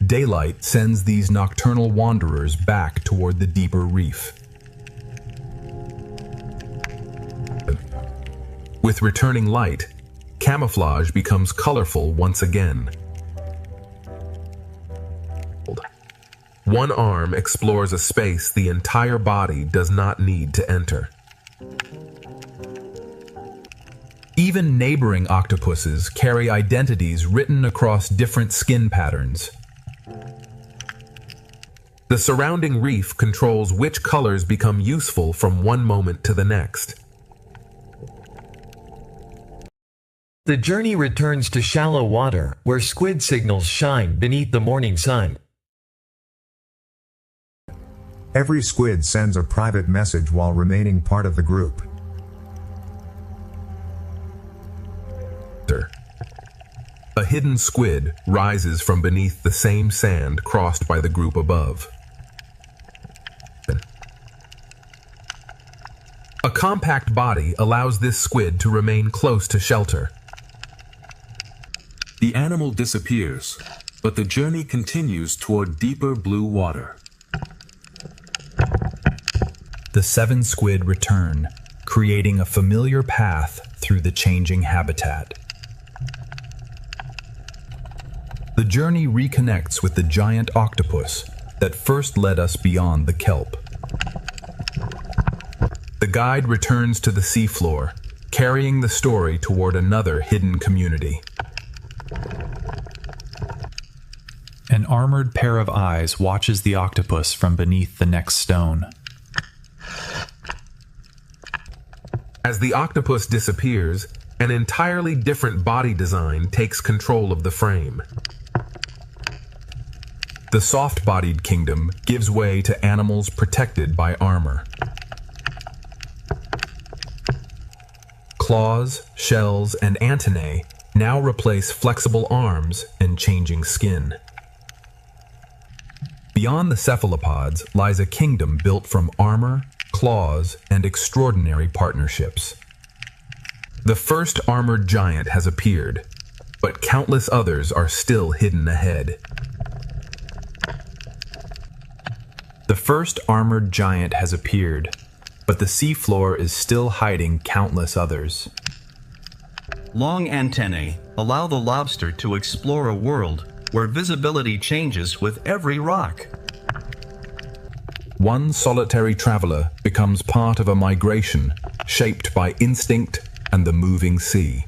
Daylight sends these nocturnal wanderers back toward the deeper reef. With returning light, camouflage becomes colorful once again. One arm explores a space the entire body does not need to enter. Even neighboring octopuses carry identities written across different skin patterns. The surrounding reef controls which colors become useful from one moment to the next. The journey returns to shallow water, where squid signals shine beneath the morning sun. Every squid sends a private message while remaining part of the group. A hidden squid rises from beneath the same sand crossed by the group above. A compact body allows this squid to remain close to shelter. The animal disappears, but the journey continues toward deeper blue water. The 7 squid return, creating a familiar path through the changing habitat. The journey reconnects with the giant octopus that first led us beyond the kelp. The guide returns to the seafloor, carrying the story toward another hidden community. An armored pair of eyes watches the octopus from beneath the next stone. As the octopus disappears, an entirely different body design takes control of the frame. The soft-bodied kingdom gives way to animals protected by armor. Claws, shells, and antennae now replace flexible arms and changing skin. Beyond the cephalopods lies a kingdom built from armor, claws, and extraordinary partnerships. The first armored giant has appeared, but countless others are still hidden ahead. The first armored giant has appeared, but the seafloor is still hiding countless others. Long antennae allow the lobster to explore a world where visibility changes with every rock. One solitary traveler becomes part of a migration shaped by instinct and the moving sea.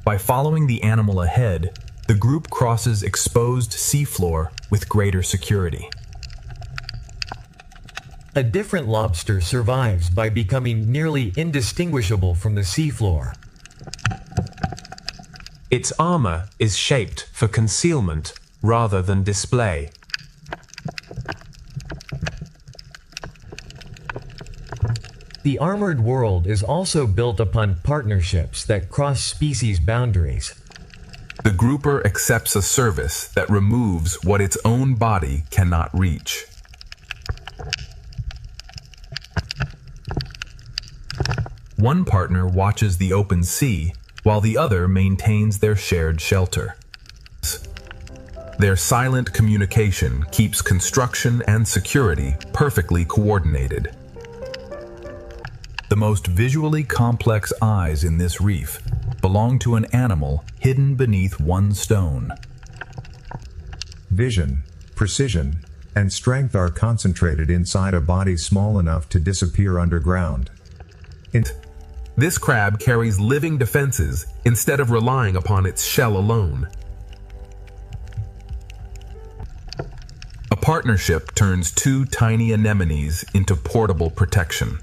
By following the animal ahead, the group crosses exposed seafloor with greater security. A different lobster survives by becoming nearly indistinguishable from the seafloor. Its armor is shaped for concealment rather than display. The armored world is also built upon partnerships that cross species boundaries. The grouper accepts a service that removes what its own body cannot reach. One partner watches the open sea, while the other maintains their shared shelter. Their silent communication keeps construction and security perfectly coordinated. The most visually complex eyes in this reef belong to an animal hidden beneath one stone. Vision, precision, and strength are concentrated inside a body small enough to disappear underground. This crab carries living defenses instead of relying upon its shell alone. A partnership turns two tiny anemones into portable protection.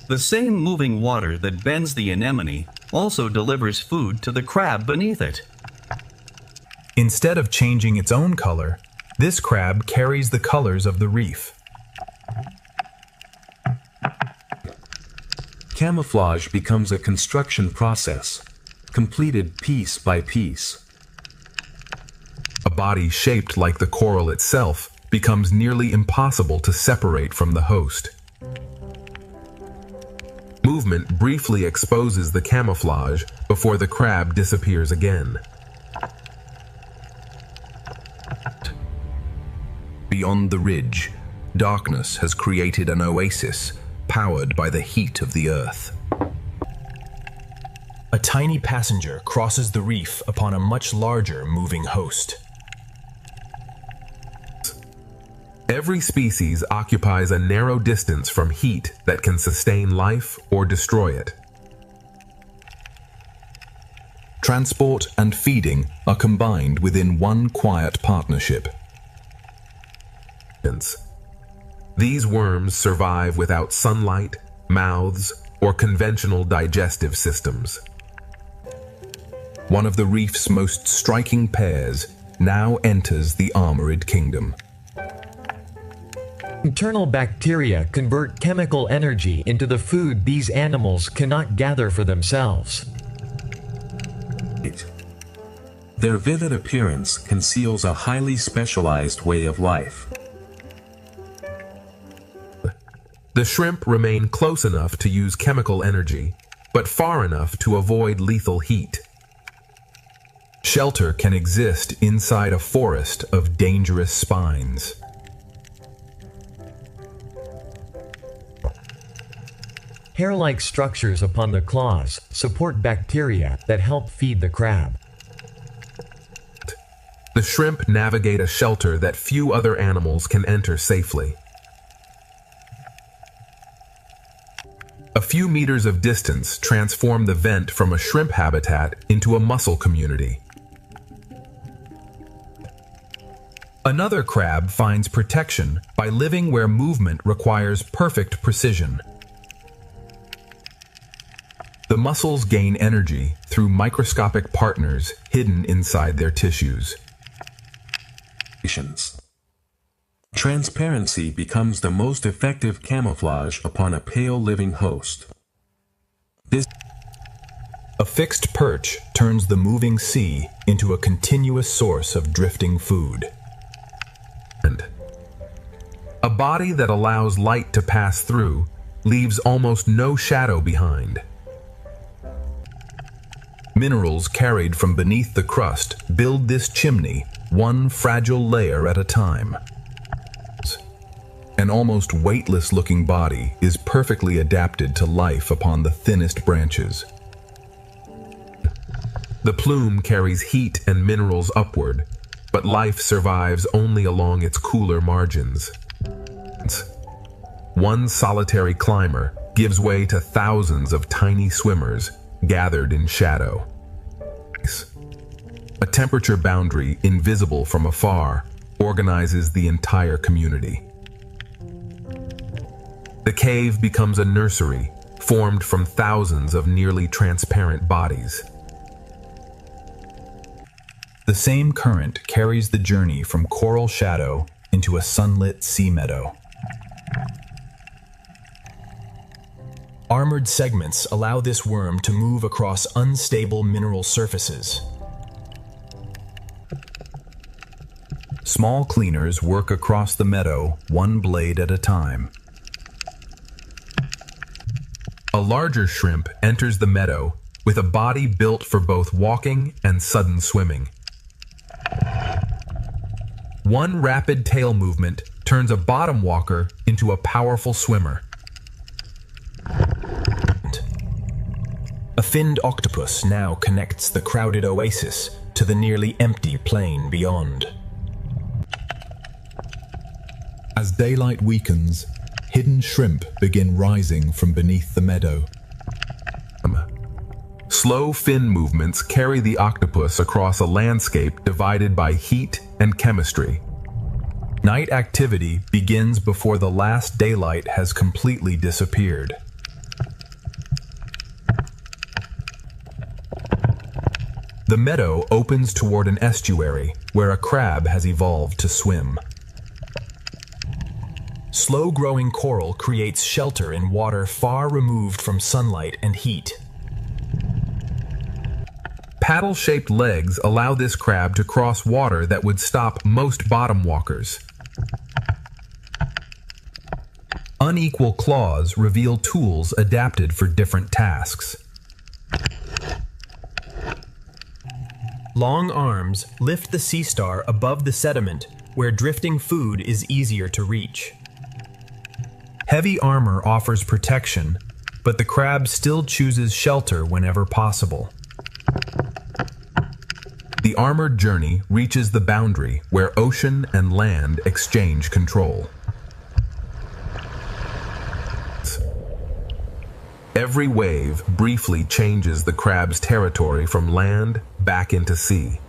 The same moving water that bends the anemone also delivers food to the crab beneath it. Instead of changing its own color, this crab carries the colors of the reef. Camouflage becomes a construction process, completed piece by piece. A body shaped like the coral itself becomes nearly impossible to separate from the host. Movement briefly exposes the camouflage before the crab disappears again. Beyond the ridge, darkness has created an oasis powered by the heat of the earth. A tiny passenger crosses the reef upon a much larger moving host. Every species occupies a narrow distance from heat that can sustain life or destroy it. Transport and feeding are combined within one quiet partnership. These worms survive without sunlight, mouths, or conventional digestive systems. One of the reef's most striking pairs now enters the armored kingdom. Internal bacteria convert chemical energy into the food these animals cannot gather for themselves. Their vivid appearance conceals a highly specialized way of life. The shrimp remain close enough to use chemical energy, but far enough to avoid lethal heat. Shelter can exist inside a forest of dangerous spines. Hair-like structures upon the claws support bacteria that help feed the crab. The shrimp navigate a shelter that few other animals can enter safely. A few meters of distance transform the vent from a shrimp habitat into a mussel community. Another crab finds protection by living where movement requires perfect precision. The mussels gain energy through microscopic partners hidden inside their tissues. Transparency becomes the most effective camouflage upon a pale living host. A fixed perch turns the moving sea into a continuous source of drifting food. And a body that allows light to pass through leaves almost no shadow behind. Minerals carried from beneath the crust build this chimney one fragile layer at a time. an almost weightless-looking body is perfectly adapted to life upon the thinnest branches. The plume carries heat and minerals upward, but life survives only along its cooler margins. One solitary climber gives way to thousands of tiny swimmers gathered in shadow. A temperature boundary invisible from afar organizes the entire community. The cave becomes a nursery formed from thousands of nearly transparent bodies. The same current carries the journey from coral shadow into a sunlit sea meadow. Armored segments allow this worm to move across unstable mineral surfaces. Small cleaners work across the meadow, one blade at a time. A larger shrimp enters the meadow with a body built for both walking and sudden swimming. One rapid tail movement turns a bottom walker into a powerful swimmer. A finned octopus now connects the crowded oasis to the nearly empty plain beyond. As daylight weakens, hidden shrimp begin rising from beneath the meadow. Slow fin movements carry the octopus across a landscape divided by heat and chemistry. Night activity begins before the last daylight has completely disappeared. The meadow opens toward an estuary where a crab has evolved to swim. Slow-growing coral creates shelter in water far removed from sunlight and heat. Paddle-shaped legs allow this crab to cross water that would stop most bottom walkers. Unequal claws reveal tools adapted for different tasks. Long arms lift the sea star above the sediment where drifting food is easier to reach. Heavy armor offers protection, but the crab still chooses shelter whenever possible. The armored journey reaches the boundary where ocean and land exchange control. Every wave briefly changes the crab's territory from land back into sea.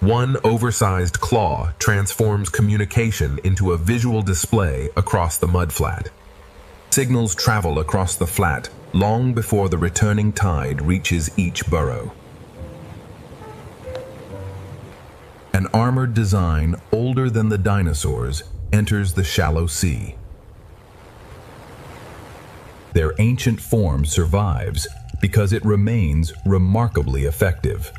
One oversized claw transforms communication into a visual display across the mudflat. Signals travel across the flat long before the returning tide reaches each burrow. An armored design older than the dinosaurs enters the shallow sea. Their ancient form survives because it remains remarkably effective.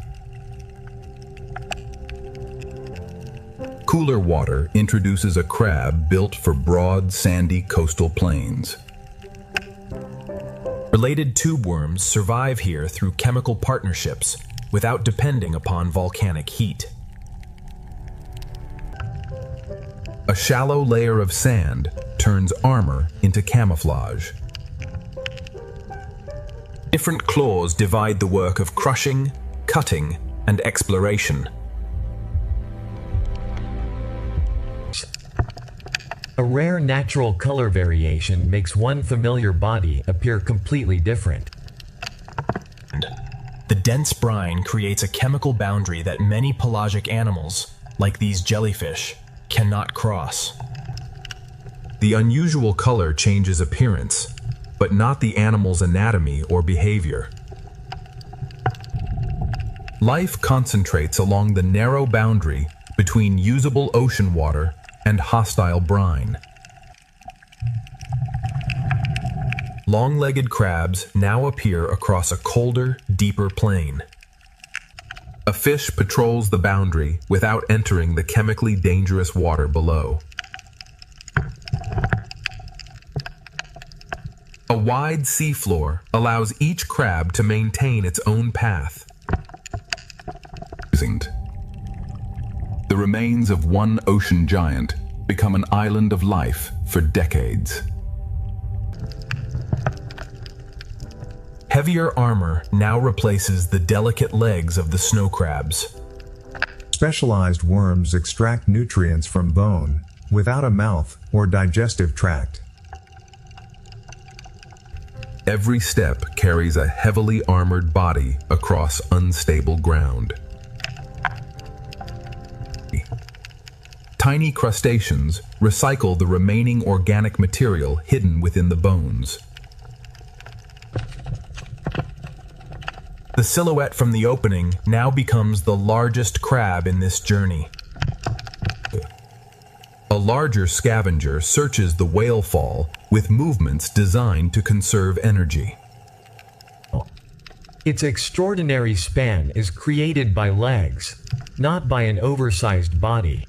Cooler water introduces a crab built for broad, sandy coastal plains. Related tube worms survive here through chemical partnerships without depending upon volcanic heat. A shallow layer of sand turns armor into camouflage. Different claws divide the work of crushing, cutting, and exploration. A rare natural color variation makes one familiar body appear completely different. The dense brine creates a chemical boundary that many pelagic animals, like these jellyfish, cannot cross. The unusual color changes appearance, but not the animal's anatomy or behavior. Life concentrates along the narrow boundary between usable ocean water and hostile brine. Long-legged crabs now appear across a colder, deeper plain. A fish patrols the boundary without entering the chemically dangerous water below. A wide seafloor allows each crab to maintain its own path. The remains of one ocean giant become an island of life for decades. Heavier armor now replaces the delicate legs of the snow crabs. Specialized worms extract nutrients from bone, without a mouth or digestive tract. Every step carries a heavily armored body across unstable ground. Tiny crustaceans recycle the remaining organic material hidden within the bones. The silhouette from the opening now becomes the largest crab in this journey. A larger scavenger searches the whale fall with movements designed to conserve energy. Its extraordinary span is created by legs, not by an oversized body.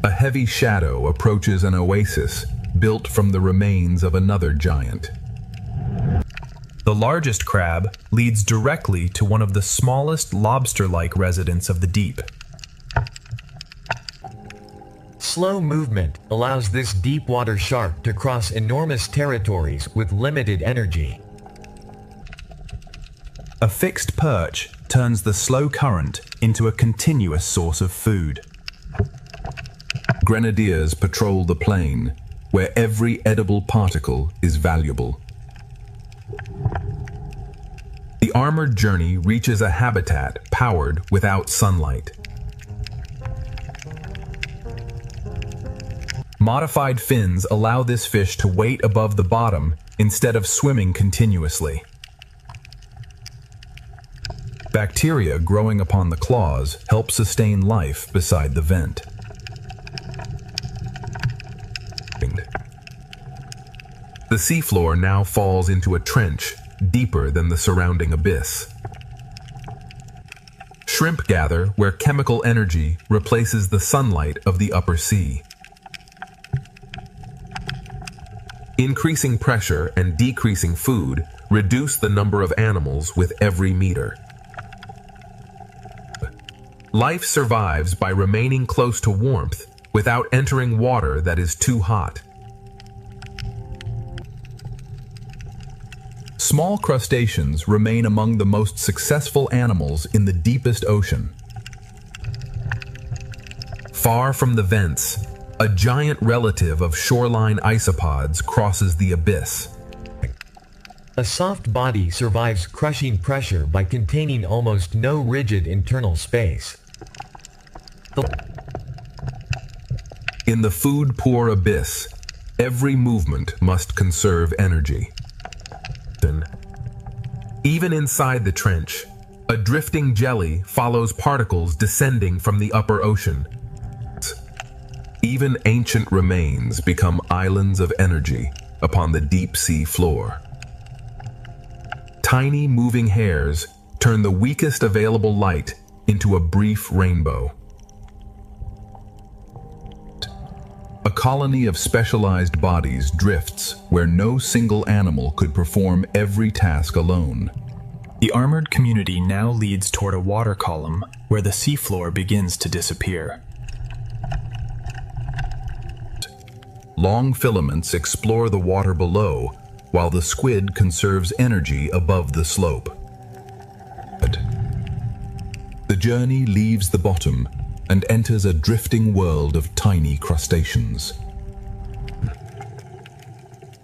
A heavy shadow approaches an oasis built from the remains of another giant. The largest crab leads directly to one of the smallest lobster-like residents of the deep. Slow movement allows this deep-water shark to cross enormous territories with limited energy. A fixed perch turns the slow current into a continuous source of food. Grenadiers patrol the plain, where every edible particle is valuable. The armored journey reaches a habitat powered without sunlight. Modified fins allow this fish to wait above the bottom instead of swimming continuously. Bacteria growing upon the claws help sustain life beside the vent. The seafloor now falls into a trench deeper than the surrounding abyss. Shrimp gather where chemical energy replaces the sunlight of the upper sea. Increasing pressure and decreasing food reduce the number of animals with every meter. Life survives by remaining close to warmth without entering water that is too hot. Small crustaceans remain among the most successful animals in the deepest ocean. Far from the vents, a giant relative of shoreline isopods crosses the abyss. A soft body survives crushing pressure by containing almost no rigid internal space. In the food-poor abyss, every movement must conserve energy. Even inside the trench, a drifting jelly follows particles descending from the upper ocean. Even ancient remains become islands of energy upon the deep sea floor. Tiny moving hairs turn the weakest available light into a brief rainbow. A colony of specialized bodies drifts where no single animal could perform every task alone. The armored community now leads toward a water column where the seafloor begins to disappear. Long filaments explore the water below, while the squid conserves energy above the slope. The journey leaves the bottom and enters a drifting world of tiny crustaceans.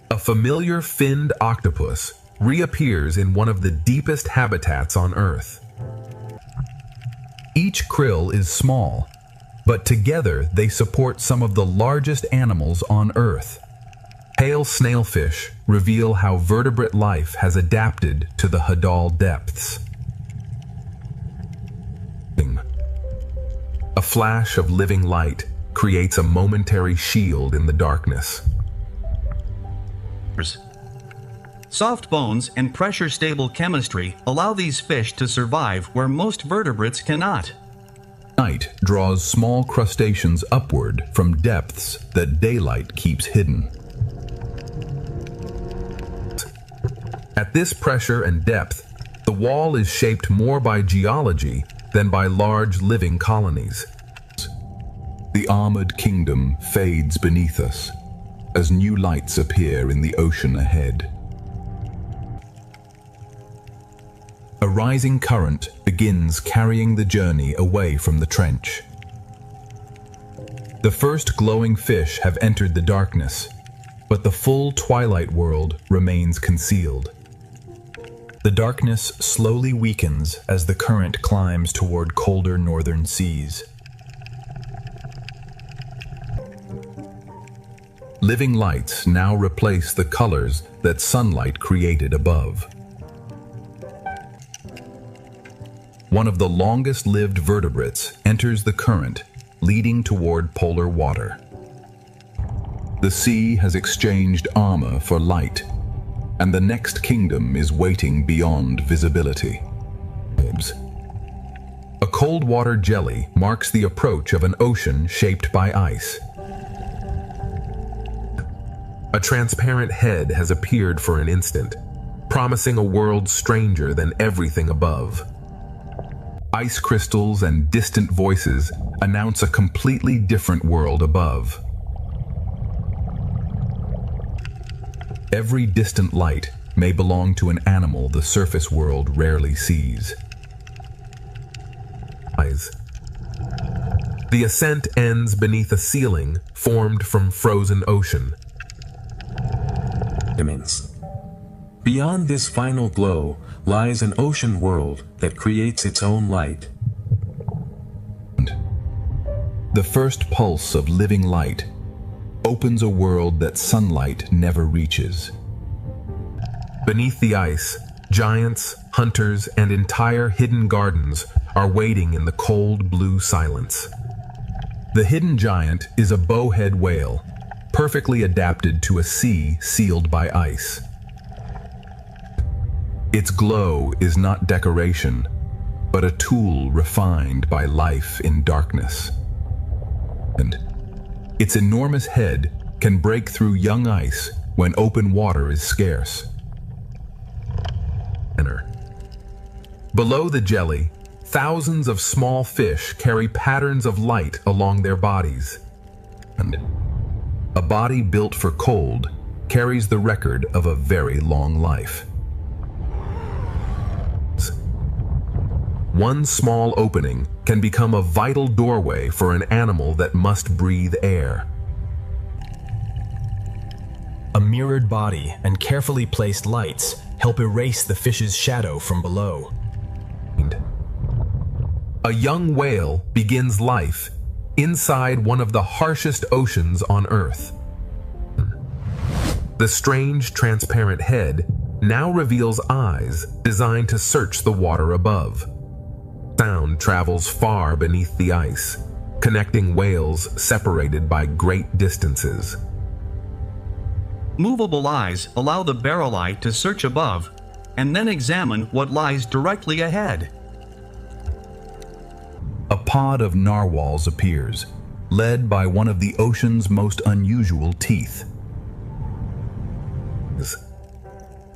A familiar finned octopus reappears in one of the deepest habitats on Earth. Each krill is small, but together they support some of the largest animals on Earth. Pale snailfish reveal how vertebrate life has adapted to the Hadal depths. A flash of living light creates a momentary shield in the darkness. Soft bones and pressure-stable chemistry allow these fish to survive where most vertebrates cannot. Night draws small crustaceans upward from depths that daylight keeps hidden. At this pressure and depth, the wall is shaped more by geology than by large living colonies. The armored kingdom fades beneath us as new lights appear in the ocean ahead. A rising current begins carrying the journey away from the trench. The first glowing fish have entered the darkness, but the full twilight world remains concealed. The darkness slowly weakens as the current climbs toward colder northern seas. Living lights now replace the colors that sunlight created above. One of the longest-lived vertebrates enters the current, leading toward polar water. The sea has exchanged armor for light, and the next kingdom is waiting beyond visibility. A cold water jelly marks the approach of an ocean shaped by ice. A transparent head has appeared for an instant, promising a world stranger than everything above. Ice crystals and distant voices announce a completely different world above. Every distant light may belong to an animal the surface world rarely sees. The ascent ends beneath a ceiling formed from frozen ocean. Beyond this final glow lies an ocean world that creates its own light. The first pulse of living light opens a world that sunlight never reaches. Beneath the ice, giants, hunters, and entire hidden gardens are waiting in the cold blue silence. The hidden giant is a bowhead whale, perfectly adapted to a sea sealed by ice. Its glow is not decoration, but a tool refined by life in darkness. And its enormous head can break through young ice when open water is scarce. Below the jelly, thousands of small fish carry patterns of light along their bodies. And a body built for cold carries the record of a very long life. One small opening can become a vital doorway for an animal that must breathe air. A mirrored body and carefully placed lights help erase the fish's shadow from below. A young whale begins life inside one of the harshest oceans on Earth. The strange, transparent head now reveals eyes designed to search the water above. Sound travels far beneath the ice, connecting whales separated by great distances. Movable eyes allow the barrel eye to search above and then examine what lies directly ahead. A pod of narwhals appears, led by one of the ocean's most unusual teeth.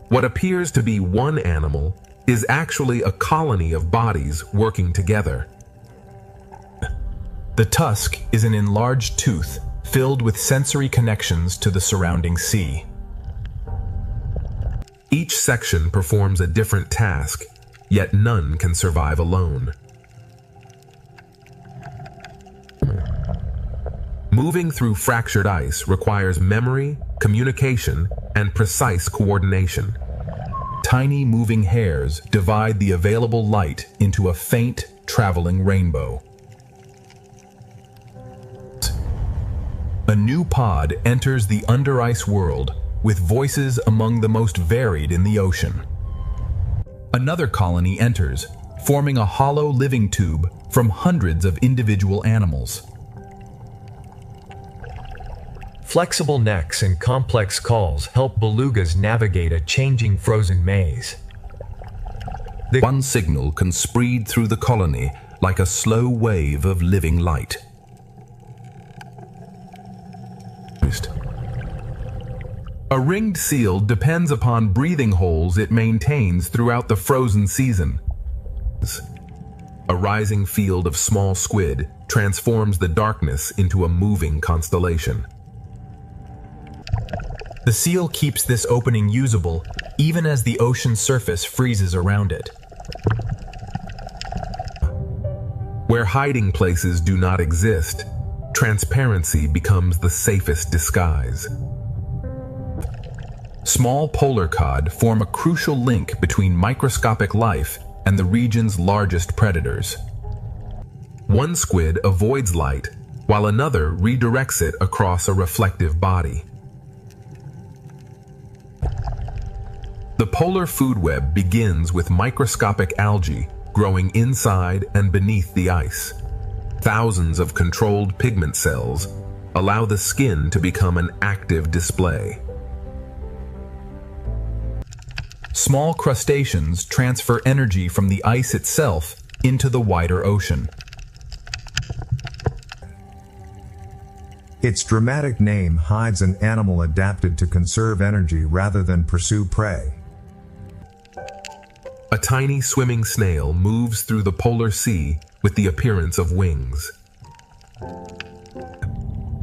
What appears to be one animal is actually a colony of bodies working together. The tusk is an enlarged tooth filled with sensory connections to the surrounding sea. Each section performs a different task, yet none can survive alone. Moving through fractured ice requires memory, communication, and precise coordination. Tiny moving hairs divide the available light into a faint, traveling rainbow. A new pod enters the under-ice world with voices among the most varied in the ocean. Another colony enters, forming a hollow living tube from hundreds of individual animals. Flexible necks and complex calls help belugas navigate a changing frozen maze. One signal can spread through the colony like a slow wave of living light. A ringed seal depends upon breathing holes it maintains throughout the frozen season. A rising field of small squid transforms the darkness into a moving constellation. The seal keeps this opening usable even as the ocean surface freezes around it. Where hiding places do not exist, transparency becomes the safest disguise. Small polar cod form a crucial link between microscopic life and the region's largest predators. One squid avoids light, while another redirects it across a reflective body. The polar food web begins with microscopic algae growing inside and beneath the ice. Thousands of controlled pigment cells allow the skin to become an active display. Small crustaceans transfer energy from the ice itself into the wider ocean. Its dramatic name hides an animal adapted to conserve energy rather than pursue prey. A tiny swimming snail moves through the polar sea with the appearance of wings.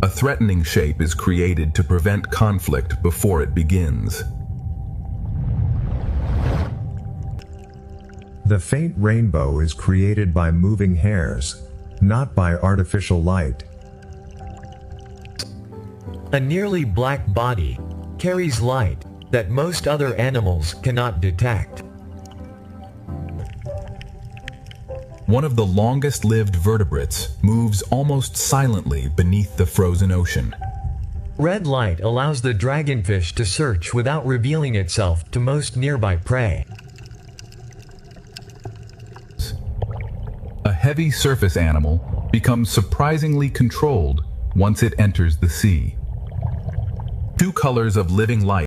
A threatening shape is created to prevent conflict before it begins. The faint rainbow is created by moving hairs, not by artificial light. A nearly black body carries light that most other animals cannot detect. One of the longest-lived vertebrates moves almost silently beneath the frozen ocean. Red light allows the dragonfish to search without revealing itself to most nearby prey. A heavy surface animal becomes surprisingly controlled once it enters the sea. Two colors of living light